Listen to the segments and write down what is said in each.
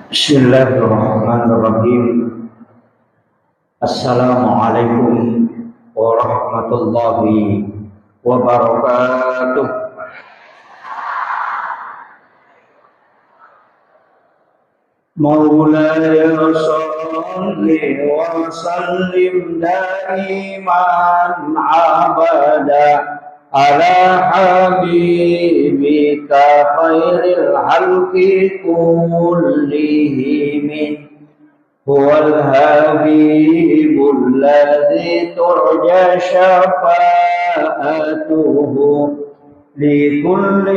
Bismillahirrahmanirrahim. Assalamualaikum warahmatullahi wabarakatuh. Maulaya salli wa sallim daiman abada ala habibika khairil halqi kullihim. هو الحبيب الذي ترجى شفاعته لكل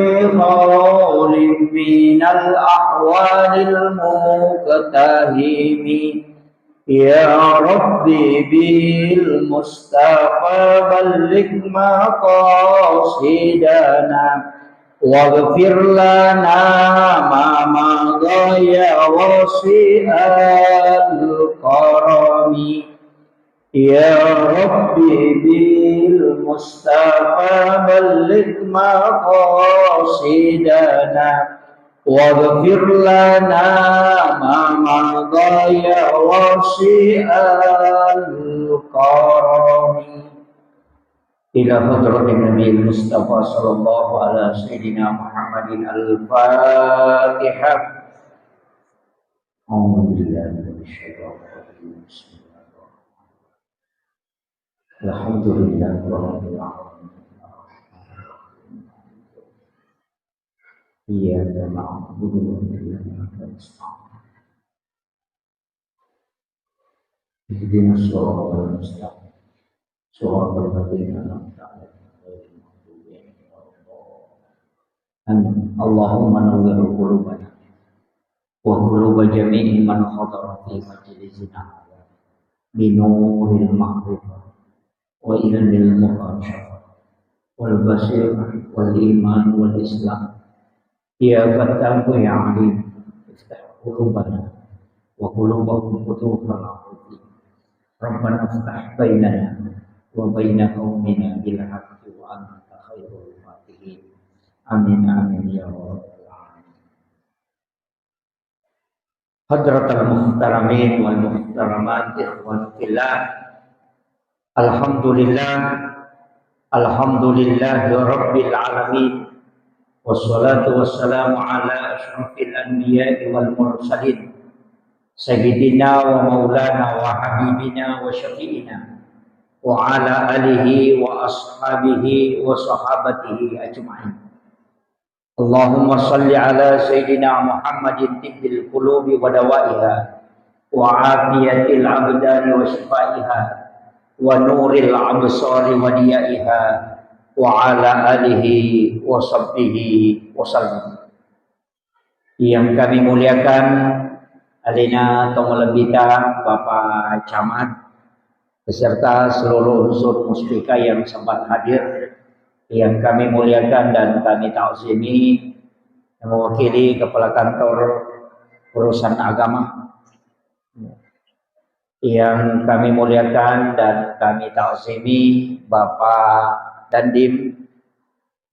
قول من الأحوال المقتهم. يا ربي بالمصطفى بلغ مقاصدنا واغفر لنا ما مضى يا واسع الكرم. يا ربي بالمصطفى بلغ مقاصدنا واغفر لنا ما مضى يا واسع الكرم. إلى حضرة النبي المصطفى صلى الله على سيدنا محمد الفاتحة. أعوذ بالله من الشيطان الرجيم. بسم الله الرحمن الرحيم. الحمد لله رب العالمين. إياك نعبد وإياك نستعين. اهدنا الصراط المستقيم صراط الذين أنعمت عليهم غير المغضوب عليهم ولا الضالين. اللهم نور قلوبنا وقلوب جميع من حضر في مجلسنا بنور المعرفة وإلى المكاشفة والبصيرة والإيمان والإسلام. يا فتاح يا عليم افتح قلوبنا وقلوبهم فتوحنا ربنا افتح بيننا وبين قومنا بالحق وأنت خير الفاتحين. آمين آمين يا رب العالمين. Hadratal muhtaramin wal muhtaramat ikhwan fillah. Alhamdulillah rabbil alamin. Wassalatu wassalamu ala asyrafil anbiya'i wal mursalin. Sayyidina wa maulana wa habibina wa syafi'ina wa ala alihi wa ashabihi wa sahabatihi ajma'in. Allahumma salli ala Sayyidina Muhammadin tibbil qulubi wa dawaiha wa afiyatil abdani wa shifaiha wa nuril absari wa diyaiha wa ala alihi wa sahbihi wa sallam. Yang kami muliakan Alina Tongolebita, Bapak Camat, beserta seluruh unsur muspika yang sempat hadir, yang kami muliakan dan kami ta'zimi, yang mewakili Kepala Kantor Urusan Agama, yang kami muliakan dan kami ta'zimi Bapak Dandim,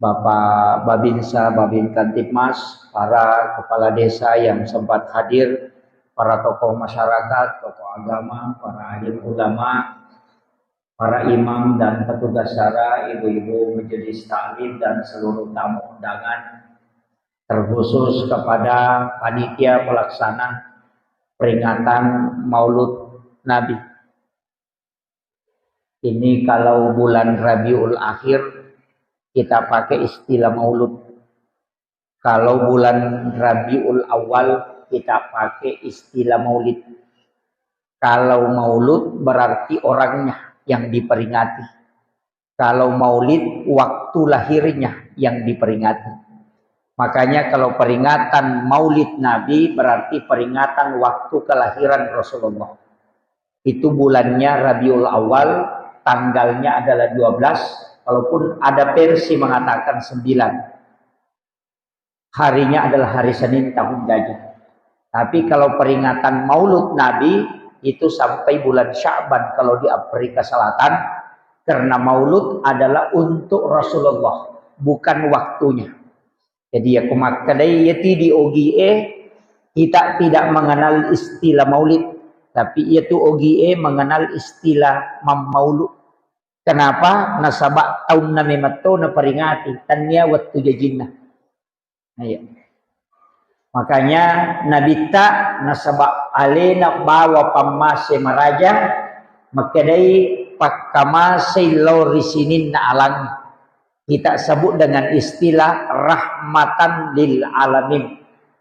Bapak Babinsa, Babin Kantipmas, para kepala desa yang sempat hadir, para tokoh masyarakat, tokoh agama, para alim ulama, para imam dan petugas syara, ibu-ibu majelis taklim dan seluruh tamu undangan, terkhusus kepada panitia pelaksana peringatan Maulud Nabi. Ini kalau bulan Rabiul Akhir kita pakai istilah Maulud. Kalau bulan Rabiul Awal kita pakai istilah Maulid. Kalau Maulud berarti orangnya yang diperingati. Kalau Maulid waktu lahirnya yang diperingati. Makanya kalau peringatan Maulid Nabi berarti peringatan waktu kelahiran Rasulullah. Itu bulannya Rabiul Awal, tanggalnya adalah 12, walaupun ada versi mengatakan 9. Harinya adalah hari Senin tahun gajah. Tapi kalau peringatan Maulud Nabi itu sampai bulan Sya'ban kalau di Afrika Selatan, karena Maulud adalah untuk Rasulullah, bukan waktunya. Jadi ya kumakadai yati di OGE Kita tidak mengenal istilah maulid, tapi ia tu OGE mengenal istilah maulud. Kenapa? Nasabak tahun na memato na peringati tanya waktu jajinna. Ayo. Makanya Nabi tak nasabak alena bawa pamase maraja makadai pakamase laurisinin na alangi. Kita sebut dengan istilah rahmatan lil alamin.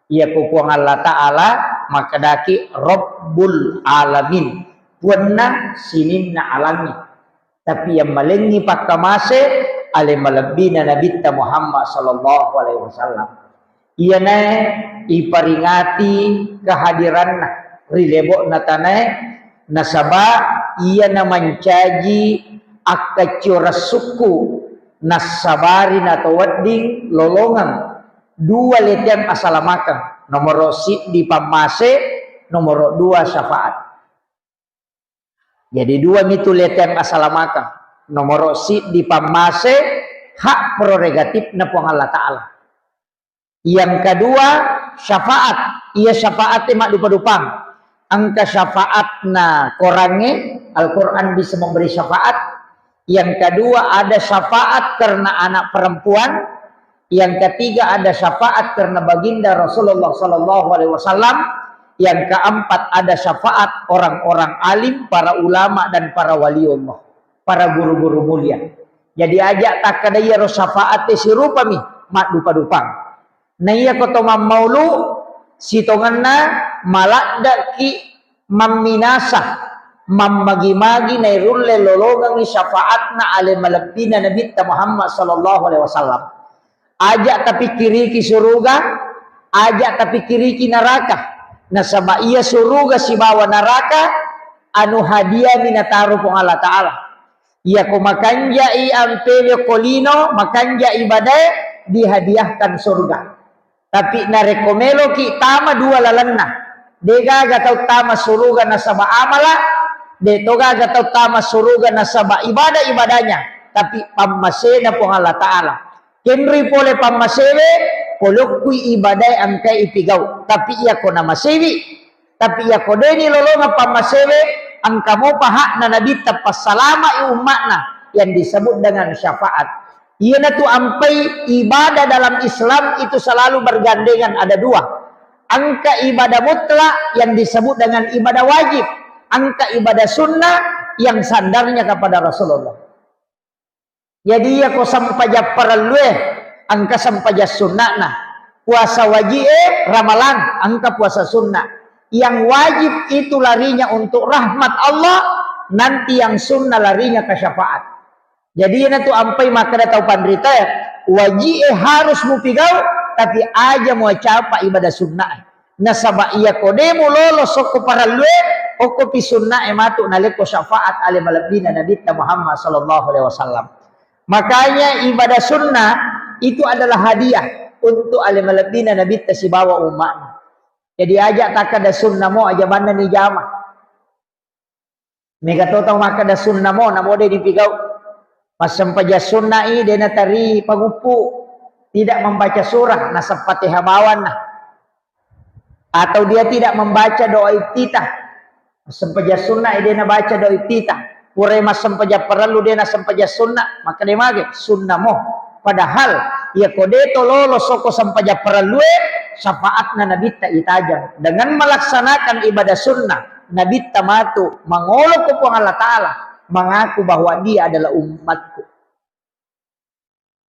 Ia kukuang Allah Ta'ala makadaki Rabbul alamin. Puanna sinin na alangi. Tapi yang malengi pakamase ale malabina Nabi Muhammad sallallahu alaihi wasallam. Ia na iparingati kehadiran rilebo natane nasaba ia na mancaji akacura suku nasabari atau wedding lolongan dua letian asalamakan nomor si di pamase nomor 2 syafaat. Jadi 2 mitu letian asalamakan nomor si di pamase hak prerogatif na puang Allah Ta'ala. Yang kedua syafaat, ia syafaat mak dupa-dupang. Angka syafaatna korange Al-Quran bisa memberi syafaat. Yang kedua ada syafaat karena anak perempuan. Yang ketiga ada syafaat karena baginda Rasulullah Sallallahu Alaihi Wasallam. Yang keempat ada syafaat orang-orang alim, para ulama dan para waliullah, para guru-guru mulia. Jadi ajak tak kadaya syafaat sirupa mi mak dupa-dupang. Nah iya koto maulu sitonganna malak ki maminasa mamagi-magi na irulle lologang syafaatna ale malapina Nabi Muhammad sallallahu alaihi wasallam. Ajak tapi kiri ki surga, ajak tapi kiri ki neraka. Nasaba iya surga si bawa neraka anu hadiah minataru pung Allah Ta'ala. Iya ko makanja i ampele kolino makanja ibadah dihadiahkan surga. Tapi narekomelo ki tama 2 lalanna. Dega gatau tama suruga nasaba amala, de toga gatau tama suruga nasaba ibadah-ibadahnya. Tapi pammasena pong Allah Ta'ala. Kenri pole pammasewe, polokui ibadah angkai ipigaw. Tapi iya ko namasewi. Tapi iya ko deni lolonga pammasewe, angka mo paha na nabi tapasalama iumakna yang disebut dengan syafaat. Ia na tu ampai ibadah dalam Islam itu selalu bergandengan ada 2. Angka ibadah mutlak yang disebut dengan ibadah wajib. Angka ibadah sunnah yang sandarnya kepada Rasulullah. Jadi ya ko sampaja paralue angka sampaja sunnah nah. Puasa wajib ramalan angka puasa sunnah. Yang wajib itu larinya untuk rahmat Allah, nanti yang sunnah larinya ke syafaat. Jadi ini tuh ampai maka tahu pandrita ya wajib harus mupigau tapi aja mau capa ibadah sunnah. Nasaba iya kodemu lolos soko paralue oko pi sunnah ematu naleko syafaat ale malabina Nabi Muhammad sallallahu alaihi wasallam. Makanya ibadah sunnah itu adalah hadiah untuk ale malabina Nabi si bawa umat. Jadi aja tak ada sunnah mo aja mana ni jama. Mega tahu maka ada sunnah mo namo de dipigau. Pas sampaja sunnah i dena tari pagupu tidak membaca surah nasab Fatihah bawan nah. Atau dia tidak membaca doa iftitah. Sampaja sunnah i dena baca doa iftitah. Pure mas sampaja perlu dena sampaja sunnah maka dia mage sunnah mo. Padahal ya kode to lolo soko sampaja perlu syafaatna Nabi ta itajang dengan melaksanakan ibadah sunnah Nabi tamatu mangolo ko Allah Ta'ala mengaku bahwa dia adalah umatku.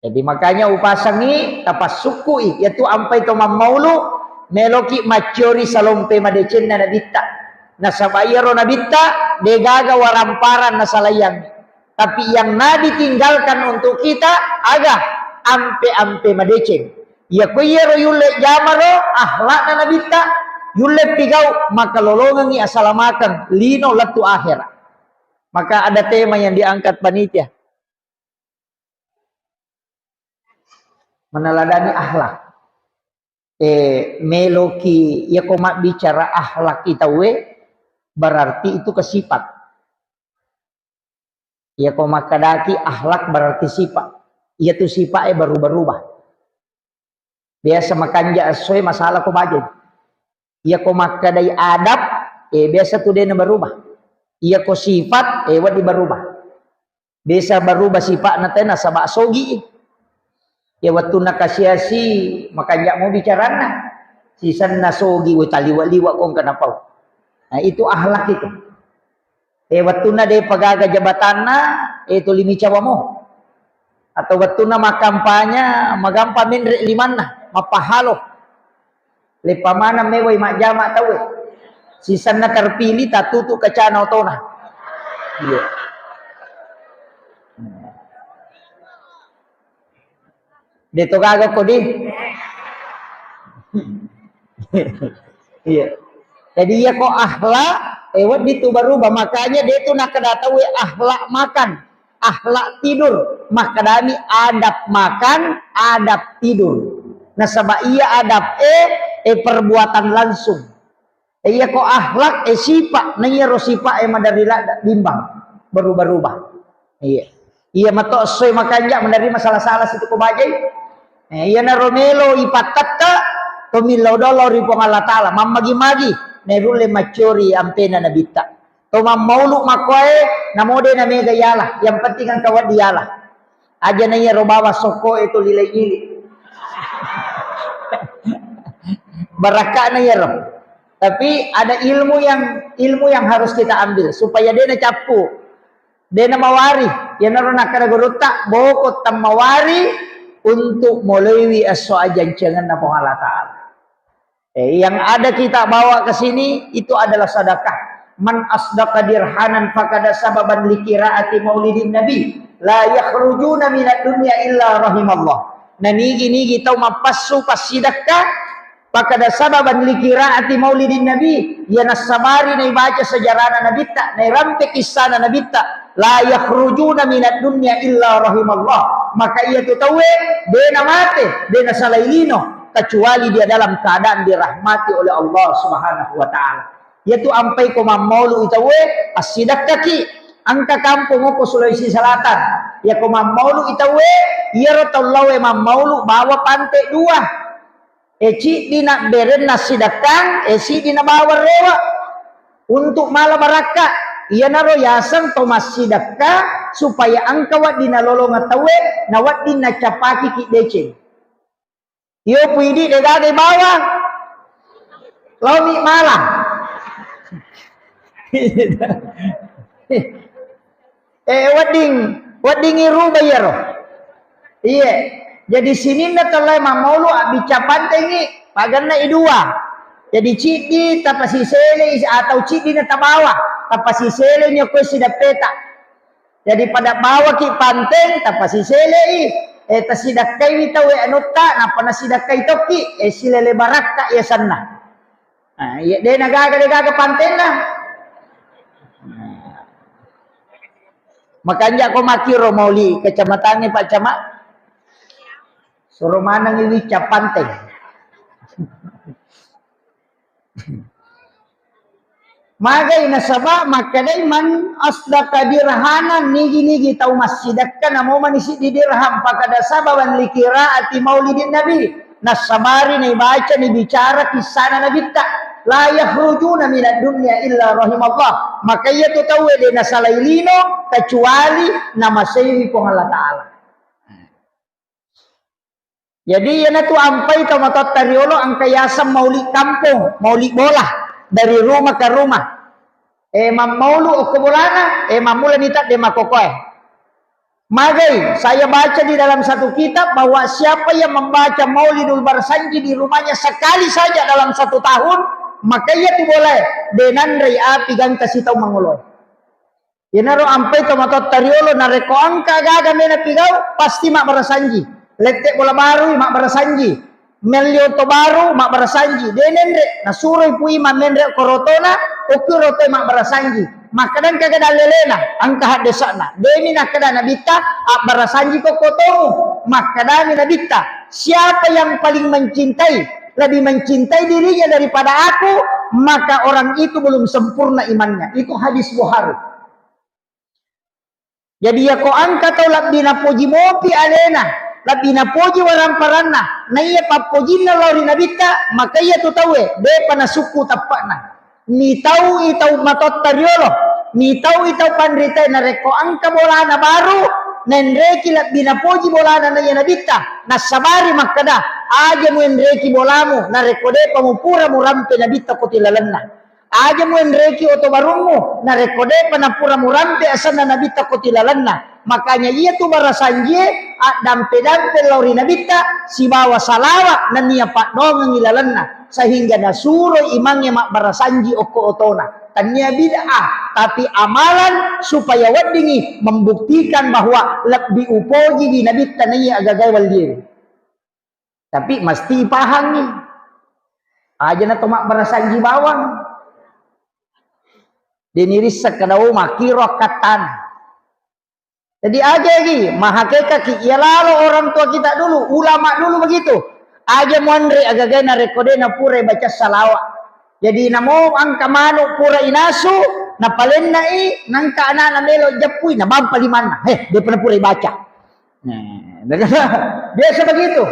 Jadi makanya upasangi tapas suku yaitu ampai to maulu meloki macori salompe madecen na nabita nasabayaro nabita degaga waramparan nasalayang. Tapi yang nabi tinggalkan untuk kita agak ampe madecen. Ya kuyero yulle jamaro ahlak na nabita yulle pigau maka lolongan ni asalamakan lino latu akhirat. Maka ada tema yang diangkat panitia. Meneladani akhlak. Meloki ya komak bicara akhlak kita berarti itu kesifat. Ya komak kadaki akhlak berarti sifat. Ia tu sifatnya berubah-ubah. Biasa makan ja asoy masalah ko bajin. Ia ko makadai adab, biasa tu dia na berubah. Ia ko sifat, wat di berubah. Biasa berubah sifat na tena sa baksogi. Ya waktu na kasiasi, makanya mau bicara na. Sisan na sogi, taliwa-liwa kong kenapa. Nah itu ahlak itu. Waktu na dia pagaga jabatan na, itu limi cawa mo. Atau waktu na makampanya, magampa minre liman na, mapahalo. Lepa mana meway makjama tahu. Sisan na terpilih, tatutu kacana otona. Iya. Dito gaga ko di. Iya. Jadi ya kok akhlak, wat itu berubah. Makanya dia itu nak kedatawi akhlak makan, akhlak tidur. Makadami adab makan, adab tidur. Nah sabab iya adab perbuatan langsung. Iya kok akhlak sifat, nah iya sifat madarila bimbang, berubah-ubah. Iya. Iya matok soy makanya menerima salah-salah situ ko bajai. Iya na Romelo ipatatta tomilo dollar ripong Allah Ta'ala mamagi-magi nerule macuri ampena na bita to mamaulu makoe namode na mega yala yang penting ang kawat diala aja na iya robawa soko itu lilay-lili baraka na iya roh. Tapi ada ilmu yang harus kita ambil supaya dia na capu dia na mawari ya na rona kada guruta bokot tam mawari untuk melalui as-so'ajan jangan na Allah Ta'ala. Yang ada kita bawa ke sini itu adalah sedekah. Man asdaqa dirhanan faqad sababan likiraati maulidin nabi la yakhrujuna minad dunya illa rahimallah. Nah nigi tau mapassu pasidakah faqad sababan likiraati maulidin nabi ya nasabari na baca sejarah nabi ta na rampe kisah nabi ta la yakhrujuna minad dunya illa rahimallah. Maka ia tu tahu dia na mati, dia na salailino kecuali dia dalam keadaan dirahmati oleh Allah Subhanahu wa taala. Yaitu ampai ko mammaulu itawe asidak kaki angka kampung ko Sulawesi Selatan. Ya ko mammaulu itawe ya rotallahu mammaulu bawa pantai dua. Eci dina beren nasidakang, eci dina bawa rewa untuk malam baraka. Ia naro yasang tomas sidaka supaya angkawat dina lolong atawe nawat dina capaki ki deceng. Yo puidi degage bawang. Lomi malam. Wading iru bayaro. Iya. Jadi sini na talay mamolo abica pantengi paganna idua. Jadi cidi tapasi sele atau cidi na tabawa tapasi sele nyo ko sidapeta. Jadi pada bawa ki panteng tapasi sele tasidakai witawe anuta na panasidakai toki silele baraka ya sanna. Nah, iya de nagaga panteng na. Makanya ko makiro mauli kecamatannya Pak Camat. Suruh mana ngiwi panteng. Magay nasaba makadai man asdaka dirhanan nigi tau masjidakkan namo manisi di dirham pakada sababan likiraati maulidin nabi nasabari na baca ni bicara kisana nabi ta la yakhrujuna minad dunya illa rahimallah maka ia tu tahu de nasalailino kecuali nama sayyidi ko Allah Ta'ala. Jadi yana tu ampai tomatot tariolo ang kayasam mauli kampung mauli bola dari rumah ke rumah. Maulu o kebulana, mamula nita de makokoy. Magay, saya baca di dalam satu kitab bahwa siapa yang membaca Maulidul Barsanji di rumahnya sekali saja dalam 1 tahun, maka ia tu boleh denan rei api ganta sitau manguloy. Yenaro ampai tomatot tariolo nareko angka gaga mena pigau pasti mak barasanji. Letek bola baru mak barasanji. Melio to baru mak barasanji denenre nasuroi pui mamendre korotona ukuroto mak barasanji makadan kagada lelena angka hadesana demi nakada nabita ak barasanji ko kotomu makadami nabita siapa yang paling mencintai lebih mencintai dirinya daripada aku maka orang itu belum sempurna imannya. Itu hadis Bukhari. Jadi ya ko angka tolak dina puji mopi alena Labi na poji waram paranna. Na iya papojinna lauri nabita. Maka iya tu tahu de panasuku tapakna. Mi tahu itau matot tariolo. Mi tahu itau pandrita na reko angka bola na baru. Nendreki labi na poji bola na iya nabita. Na sabari makada. Aja mu endreki bolamu. Na reko de pamupura murampe nabita kotilalanna. Aja mo enreki oto barungmu na rekode panapura murampe asana nabita kotilalanna. Makanya iya tu barasanje dampe-dampe lauri nabita si bawa salawa na niya pak dong ngilalanna sehingga nasuro imangnya mak barasanji oko otona. Tanya bid'ah tapi amalan supaya wadingi membuktikan bahwa lebih upoji di nabita na iya agagai waldir. Tapi mesti pahami. Aja na tomak barasanji bawang. Diniris sekadau makiro katan. Jadi aja lagi mahakeka ki ya lalu orang tua kita dulu, ulama dulu begitu. Aja mondre agagai na rekode na pura baca salawat. Jadi namo angka manu pura inasu na palenna nangka anak na melo japui na bampa limanna. Dia pernah pura baca. Biasa begitu.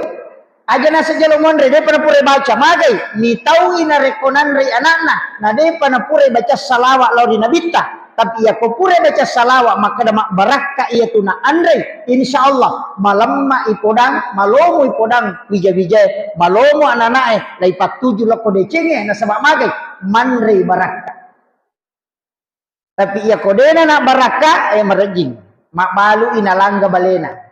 Aja na sejalo mondre dia pernah pura baca magai mi tau ina rekonan ri anakna na dia pernah pura baca salawat lauri nabita tapi ya ko pura baca salawat maka damak barakah iya tuna andre insyaallah malam ma ipodang malomo ipodang bija-bija malomo ananae lai 47 lako decenge na sabab magai manre barakah tapi iya kodena na barakah merejing mak balu inalangga balena.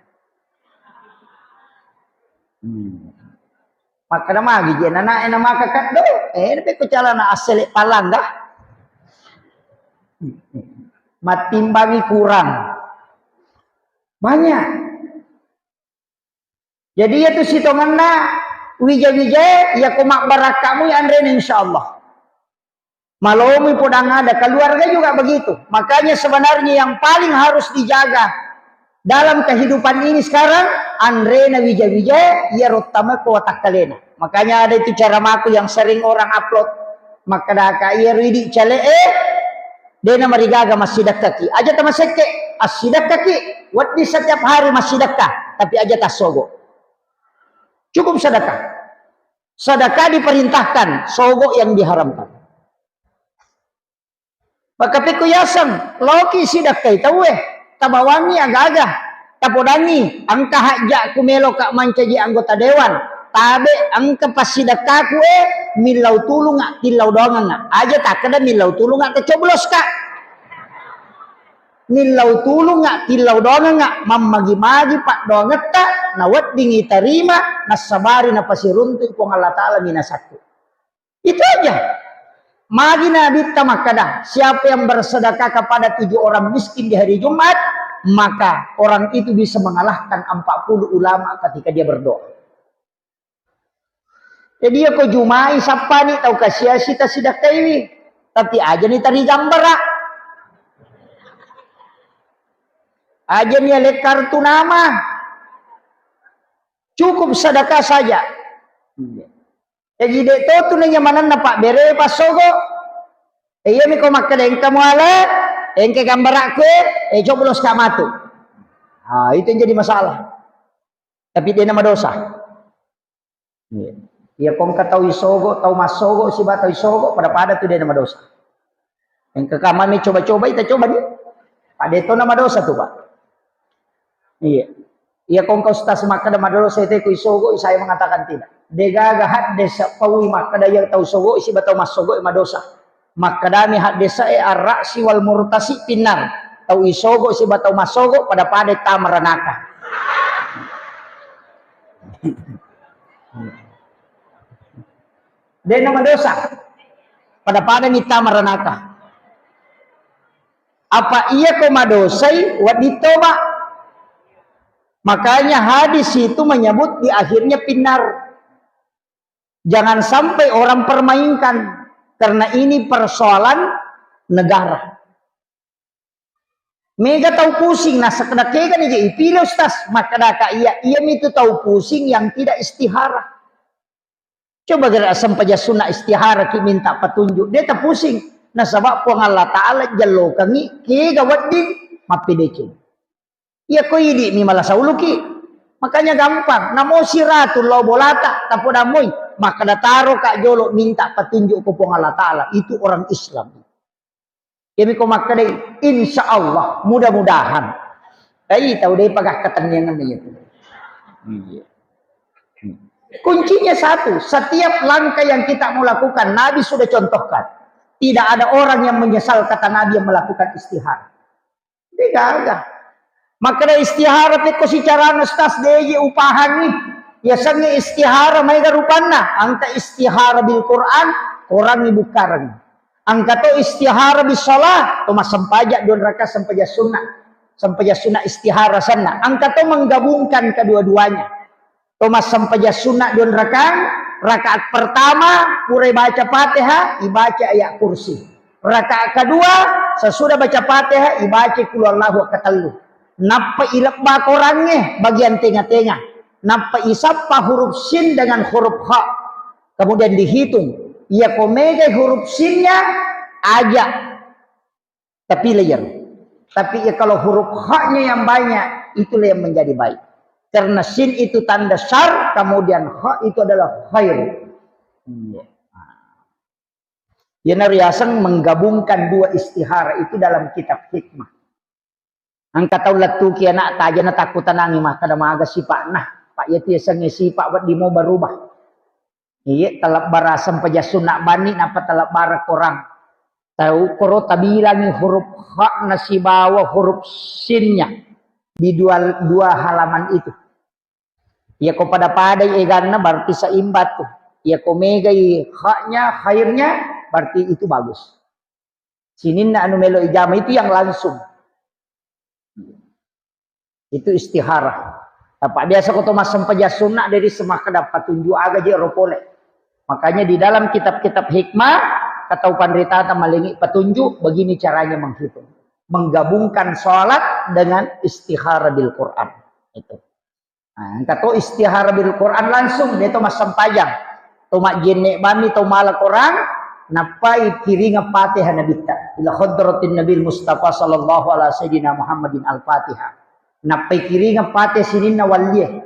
Maka nama gigi nana ena maka kaddo tapi ko cala na asel palangga matimbangi kurang banyak jadi itu sitonganna wija-wija ya kumak barakamu ya andre insyaallah malomi podang ada keluarga juga begitu makanya sebenarnya yang paling harus dijaga dalam kehidupan ini sekarang Andrena wija-wija ya rotama ko takalena. Makanya ada itu cara maku yang sering orang upload. Maka daka iya ridi cale dena marigaga masidakaki. Aja ta maseke asidakaki. Wat di setiap hari masidakah tapi aja ta sogo. Cukup sedekah. Sedekah diperintahkan, sogo yang diharamkan. Maka piku yasam loki sidakai tahu tabawangi agak-agak tapodangi angka hajak kumelo kak mancaji anggota dewan tabe angka pasidakaku milau tulung ngak tilau dongan aja tak kada milau tulung ngak kecoblos kak milau tulung ngak tilau dongan ngak mamagi-magi pak donget tak nawat dingi terima nasabari na pasiruntu kong Allah Ta'ala minasaku itu aja magi nabi tamakada siapa yang bersedekah kepada 7 orang miskin di hari Jumat maka orang itu bisa mengalahkan 40 ulama ketika dia berdoa. Jadi aku jumai siapa nih tahu kasih sita sedekah ini tapi aja nih tadi gambar aja nih lihat kartu nama cukup sedekah saja. Jadi itu tuh nanya mana Pak bere pas sogo. Iya mi ko makadeng kamu ala, engke gambar aku, coblos kamatu. Ah itu yang jadi masalah. Tapi dia nama dosa. Iya kong tahu isogo, tahu masogo, si batau isogo, pada tuh dia nama dosa. Yang ke kamar mi coba-coba kita coba nih. Pada itu nama dosa tuh Pak. Iya. Iya kong kau stas maka nama dosa itu isogo, saya mengatakan tidak. Dega gahat desa pawi maka daya tahu sogo isi batau mas sogo ima dosa maka dami hat desa arraksi wal murtasi pinar tahu isogo isi batau mas sogo pada tamaranaka dia nama dosa pada mita maranaka apa iya kau madosai waditoba makanya hadis itu menyebut di akhirnya pinar. Jangan sampai orang permainkan karena ini persoalan negara. Mega tahu pusing nah sekedar kan aja ipilo ustaz maka daka iya itu tahu pusing yang tidak istihara. Coba gerak sampaja sunnah istihara ki minta petunjuk dia tak pusing. Nah sebab puang Allah Ta'ala jallo kami ki gawat di mapidece. Iya ko idi mi malah sauluki. Makanya gampang. Namo siratul lo bolata tapo damoy. Maka dataro kak jolo minta petunjuk ke Allah Ta'ala. Itu orang Islam. Jadi kau makadai insya Allah mudah-mudahan. Tapi tahu deh pagah ketenangan itu. Kuncinya satu. Setiap langkah yang kita mau lakukan, Nabi sudah contohkan. Tidak ada orang yang menyesal kata Nabi yang melakukan istihara. Tidak ada. Maka dari istihara itu secara nastas deje upahan nih. Biasanya istihara may garupana. Angka istihara bil Quran, orang ibu karang. Angka to istihara bil sholat, to masampaja don raka sampaja sunnah istihara sana. Angka to menggabungkan kedua-duanya. To masampaja sunnah don raka, rakaat pertama pura baca Fatihah, ibaca ayat kursi. Rakaat kedua sesudah baca Fatihah, ibaca qul huwallahu ahad. Napa ilabak orangnya bagian tengah-tengah. Napa isappa huruf sin dengan huruf ha. Kemudian dihitung. Ia komega huruf sinnya aja. Tapi layer. Tapi ya kalau huruf ha-nya yang banyak, itulah yang menjadi baik. Karena sin itu tanda syar, kemudian ha itu adalah khair. Ya Nariasan menggabungkan dua istihara itu dalam kitab hikmah. Angkat tahu latu kia nak taja na takutan angi mah kada maga sipak nah pak ya tiasa ngesipak buat di mau berubah. Iya telap bara sampaja sunnah bani napa telap bara korang. Tahu koro tabilangi huruf ha nasi bawa huruf sinnya di dua halaman itu. Ya ko pada eganna berarti seimbat tuh. Ya ko megai ha-nya khairnya berarti itu bagus. Sininna anu melo ijama itu yang langsung. Itu istihara. Apa biasa kau mas sampaja sunnah dari semak dapat tunjuk agak je ropole. Makanya di dalam kitab-kitab hikmah kata pandita malingi petunjuk begini caranya menghitung. Menggabungkan sholat dengan istihara bil Quran. Itu. Nah, kata istihara bil Quran langsung dia tu mas sampajang. Tomak jenek bami tomala Quran napai kiringa Fatihah nabita ila hadratin Nabi Mustafa sallallahu alaihi wasallam Muhammadin al-Fatihah. Napai kiringa Fatihah sininna waliyah.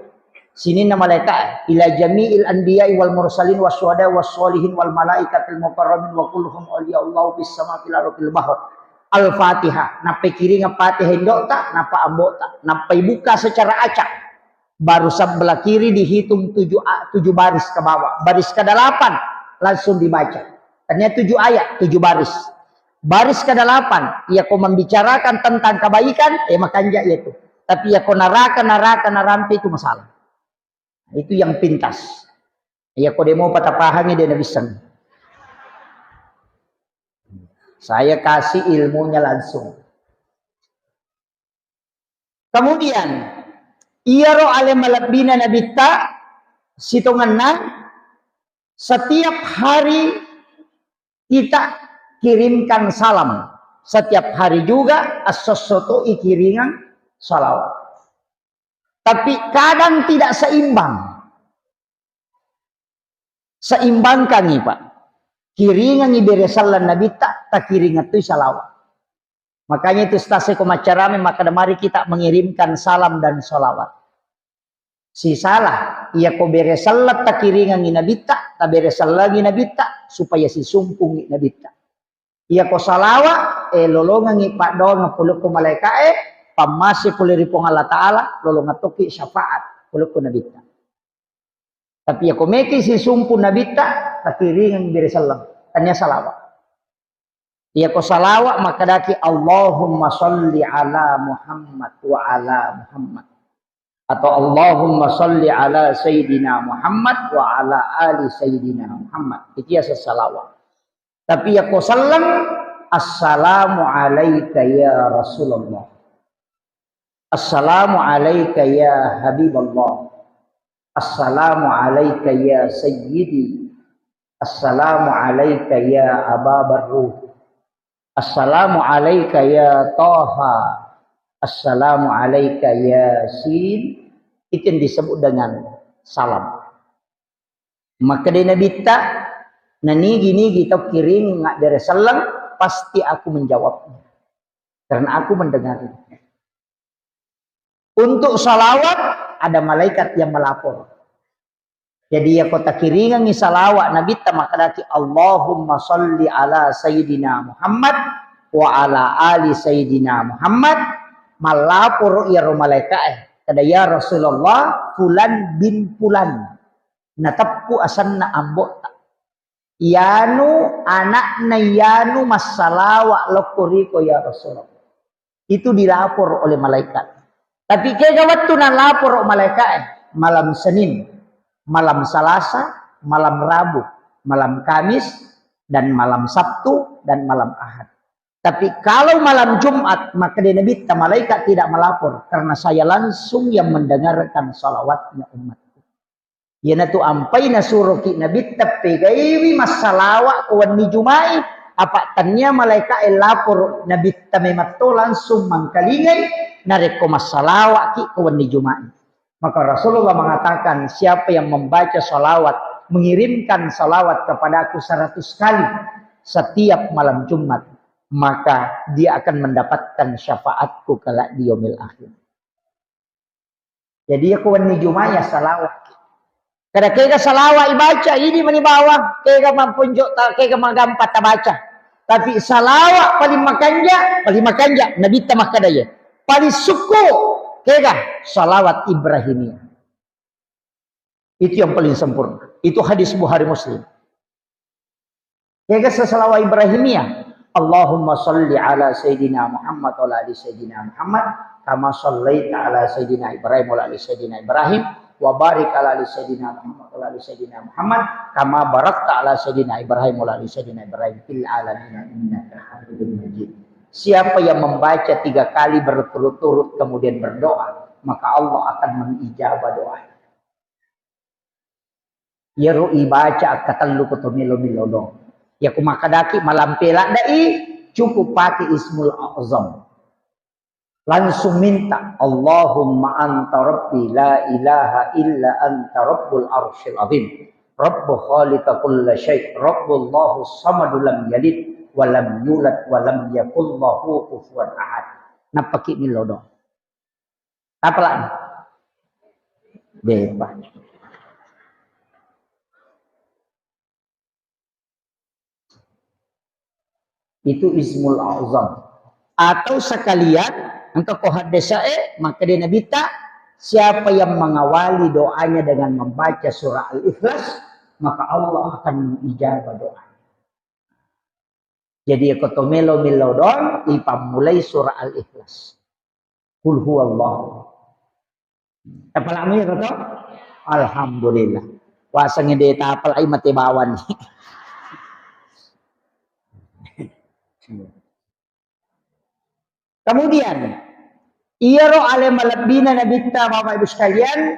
Sininna malaikat ila jami'il anbiya'i wal mursalin wasyuhada wassolihin wal malaikatil mukarramin wa kulluhum awliyaullahu bis samawati wal ardi bahr. Al-Fatihah. Napai kiringa Fatihah indok tak napa ambok tak. Napai buka secara acak. Baru sebelah kiri dihitung 7 baris ke bawah. Baris ke-8 langsung dibaca. Ternyata 7 ayat, 7 baris. Baris ke-8 ia kau membicarakan tentang kebaikan, makanya itu. Tapi ya kau narampi itu masalah. Itu yang pintas. Ya kau demo patapahangnya dia bisa. Saya kasih ilmunya langsung. Kemudian iyaro ale malabina nabita sitonganna setiap hari kita kirimkan salam. Setiap hari juga as-sosoto ikiringan salawat. Tapi kadang tidak seimbang. Seimbangkan nih Pak. Kiringan ibere salam nabi tak kiringan tu salawat. Makanya itu stase komacarame maka mari kita mengirimkan salam dan salawat. Si salah ia ko bere salat tak kiringan nabi tak bere salagi nabi tak supaya si sumpung nabi tak. Ia ko salawat lolongan pak doang ngapuluk ko malaikat pamasi kuliripong Allah Ta'ala lolong ngatoki syafaat puluk ko nabi tak. Tapi ya ko meki si sumpung nabi tak kiringan bere salam tanya salawat. Ia ko salawat maka daki Allahumma sholli ala Muhammad wa ala Muhammad. Atau Allahumma sholli ala Sayyidina Muhammad wa ala ali Sayyidina Muhammad. Itu ya salawat. Tapi ya ko salam assalamu alayka ya Rasulullah. Assalamu alayka ya Habiballah. Assalamu alayka ya Sayyidi. Assalamu alayka ya Aba Barruh. Assalamu alayka ya Taha. Assalamu alayka ya Sin. Itu yang disebut dengan salam. Maka dia Nabi tak nani kita kirim ngak dari salam pasti aku menjawabnya. Karena aku mendengarnya. Untuk salawat ada malaikat yang melapor. Jadi ya kota kiringan ni salawat Nabi ta makadaki Allahumma salli ala Sayyidina Muhammad wa ala ali Sayyidina Muhammad malapor ya malaikat kada ya Rasulullah fulan bin fulan natapku asanna ambok ta yanu anak na yanu masalawa lokuriko ya Rasulullah. Itu dilapor oleh malaikat. Tapi kaya waktu na lapor oleh malaikat malam Senin, malam Selasa, malam Rabu, malam Kamis, dan malam Sabtu, dan malam Ahad. Tapi kalau malam Jumat, maka di Nabi malaikat tidak melapor. Karena saya langsung yang mendengarkan salawatnya umatku. Yana tu ampai na suruh ki Nabi tapi gaiwi masalawa kawan ni Jumai. Apa tanya malaikat lapor Nabi tamimato langsung mangkalingai nareko masalawa ki kawan ni Jumai. Maka Rasulullah mengatakan siapa yang membaca salawat, mengirimkan salawat kepada aku 100 kali setiap malam Jumat, maka dia akan mendapatkan syafaatku kelak di yaumil akhir. Jadi aku wani Jumat ya salawat. Kada kaya salawat ibaca ini mani bawah, kaya mampunjuk kaya magampat baca. Tapi salawat paling makanja Nabi tamah kadaya. Paling suku kaya salawat Ibrahimiyah. Itu yang paling sempurna. Itu hadis Bukhari Muslim. Kaya salawat Ibrahimiyah. Allahumma salli ala Sayyidina Muhammad wa ala ali Sayyidina Muhammad kama sallaita ala Sayyidina Ibrahim wa ala ali Sayyidina Ibrahim wa barik ala ali Sayyidina Muhammad wa ala ali Sayyidina Muhammad kama barakta ala Sayyidina Ibrahim wa ala ali Sayyidina Ibrahim fil alamin innaka Hamidum Majid. Siapa yang membaca 3 kali berturut-turut kemudian berdoa, maka Allah akan mengijabah doa. Ya ru'i baca katalu kutumilo dong. Ya kumakadaki malam pelak dai cukup pakai Ismul A'zam. Langsung minta Allahumma anta rabbi la ilaha illa anta rabbul arsyil azim. Rabbu khaliqa kulla syai'. Rabbullahu samadu lam yalid wa lam yulad wa lam yakul lahu kufuwan ahad. Napaki milodo. Apa lagi? Bebas. Itu Ismul A'zam. Atau sekalian engkau kohaddesae maka dia Nabi tak siapa yang mengawali doanya dengan membaca surah Al-Ikhlas maka Allah akan mengijabah doa. Jadi ekotomelo milodon ipamulai surah Al-Ikhlas. Qul huwallahu. Apa lagi kata? Alhamdulillah. Wasangnya dia tapal ay mati bawan. Kemudian iro ale malabina nabita Bapak Ibu sekalian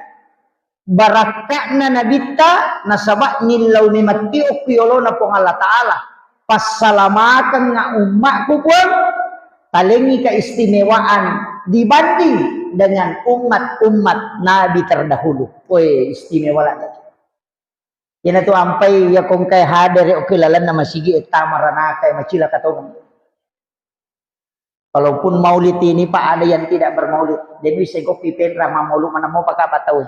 barakakna nabita nasabak nilaw ni matiok yolo na pong Allah Ta'ala pasalamatan nga umatku pun talengi keistimewaan dibanding dengan umat-umat Nabi terdahulu. Woi istimewa lagi. Yan ito ampay ya kung kay hader o kilalan na masigi tamarana kay macila katong. Kalaupun maulid ini Pak ada yang tidak bermaulid. Jadi bisa kok pipen ramah maulud mana mau pakai apa tahu.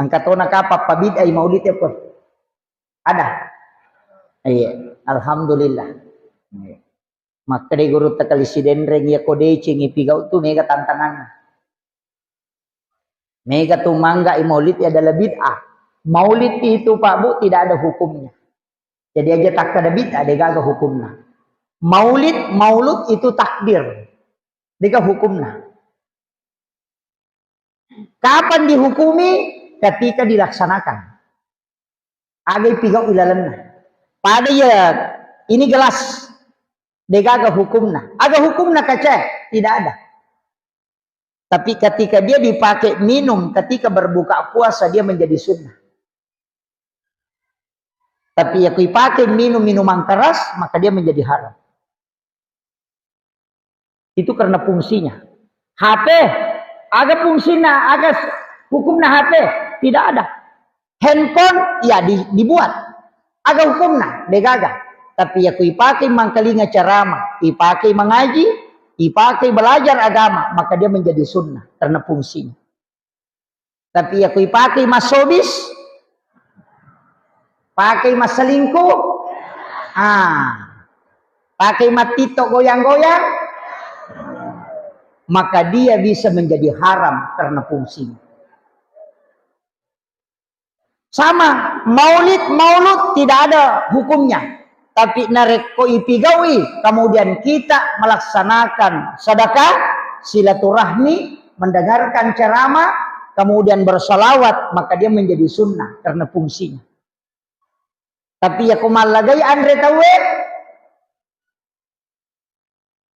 Angkatona kapap pabid ay maulid ya pun. Ada. Iya, alhamdulillah. Maka de guru takali sidendreng ya kode cingi pigau tu mega tantangan. Mega tumangga ay maulid adalah bid'ah. Maulid itu Pak Bu tidak ada hukumnya. Jadi aja tak ada bid'ah dia gak hukumnya. Maulud itu takdir. Dika hukumnya. Kapan dihukumi? Ketika dilaksanakan. Agai pigau ilalanna. Pada ya ini gelas. Dika hukumnya. Aga hukumnya kaca tidak ada. Tapi ketika dia dipakai minum, ketika berbuka puasa dia menjadi sunnah. Tapi ya dipakai minum minuman keras, maka dia menjadi haram. Itu karena fungsinya. HP, ada fungsinya, ada hukumnya HP, tidak ada. Handphone, ya dibuat. Ada hukumnya, degaga. Tapi ya dipakai mangkalinga ceramah, dipakai mengaji, dipakai belajar agama, maka dia menjadi sunnah karena fungsinya. Tapi ya kui pakai mas sobis, pakai mas selingkuh, pakai matito goyang-goyang, maka dia bisa menjadi haram karena fungsinya. Sama, maulid tidak ada hukumnya. Tapi nareko ipigawi, kemudian kita melaksanakan sedekah, silaturahmi, mendengarkan ceramah, kemudian bersolawat, maka dia menjadi sunnah karena fungsinya. Tapi ya kumalagai Andre Tawed,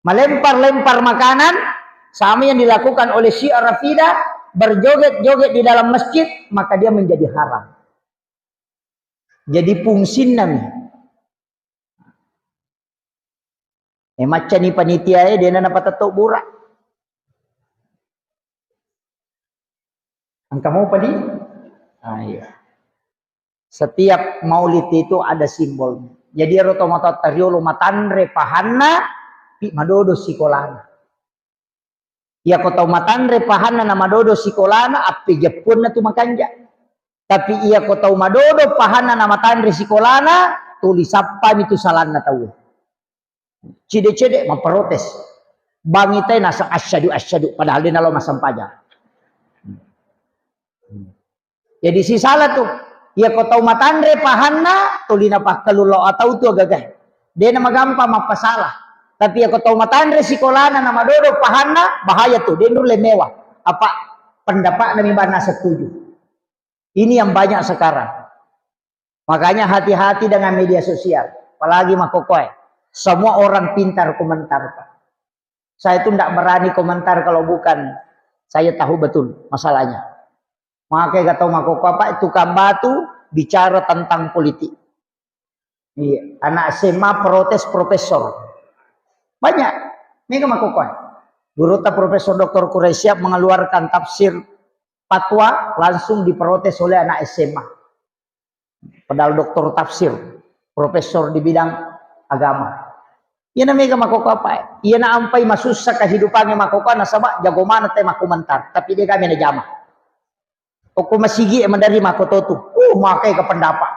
melempar-lempar makanan, sama yang dilakukan oleh Syiah Rafidah, berjoget-joget di dalam masjid, maka dia menjadi haram. Jadi fungsinya nih. Macam ni panitia dia nak dapat tatuk burak. Angka mau apa nih? Iya. Setiap maulid itu ada simbolnya. Jadi rotomata tariolo matanre pahanna pi madodo sikolana. Ya kota matanre pahanna na madodo sikolana api Jepun na tu makanja. Tapi ia kota madodo pahanna na matanre sikolana tulis apa itu salah na tahu. Cide-cide memprotes. Bangitai nasa asyadu padahal dia nalo masam pajak. Jadi si salah tuh. Ya kota matandre pahanna tulina pa kalulo atau tu agagay. Dia nama gampang mapasalah. Tapi ya kota matandre sikolana nama dodo pahanna bahaya tuh. Dia nurle mewah. Apa pendapat nami bana setuju. Ini yang banyak sekarang. Makanya hati-hati dengan media sosial. Apalagi makokoy. Semua orang pintar komentar, Pak. Saya itu tidak berani komentar kalau bukan saya tahu betul masalahnya. Makanya kata makokoy Pak, tukang batu bicara tentang politik. Iya, anak SMA protes profesor. Banyak. Mereka makokoy. Guru Profesor Dr. Quraisyah mengeluarkan tafsir fatwa langsung diprotes oleh anak SMA. Padahal doktor tafsir, profesor di bidang agama. Ia namanya makoko apa? Ia na ampai masusah kehidupannya makoko nasaba jago mana teh makomentar, tapi dia kami na jama. Aku masigi dari makoto tu. Makai ke pendapat.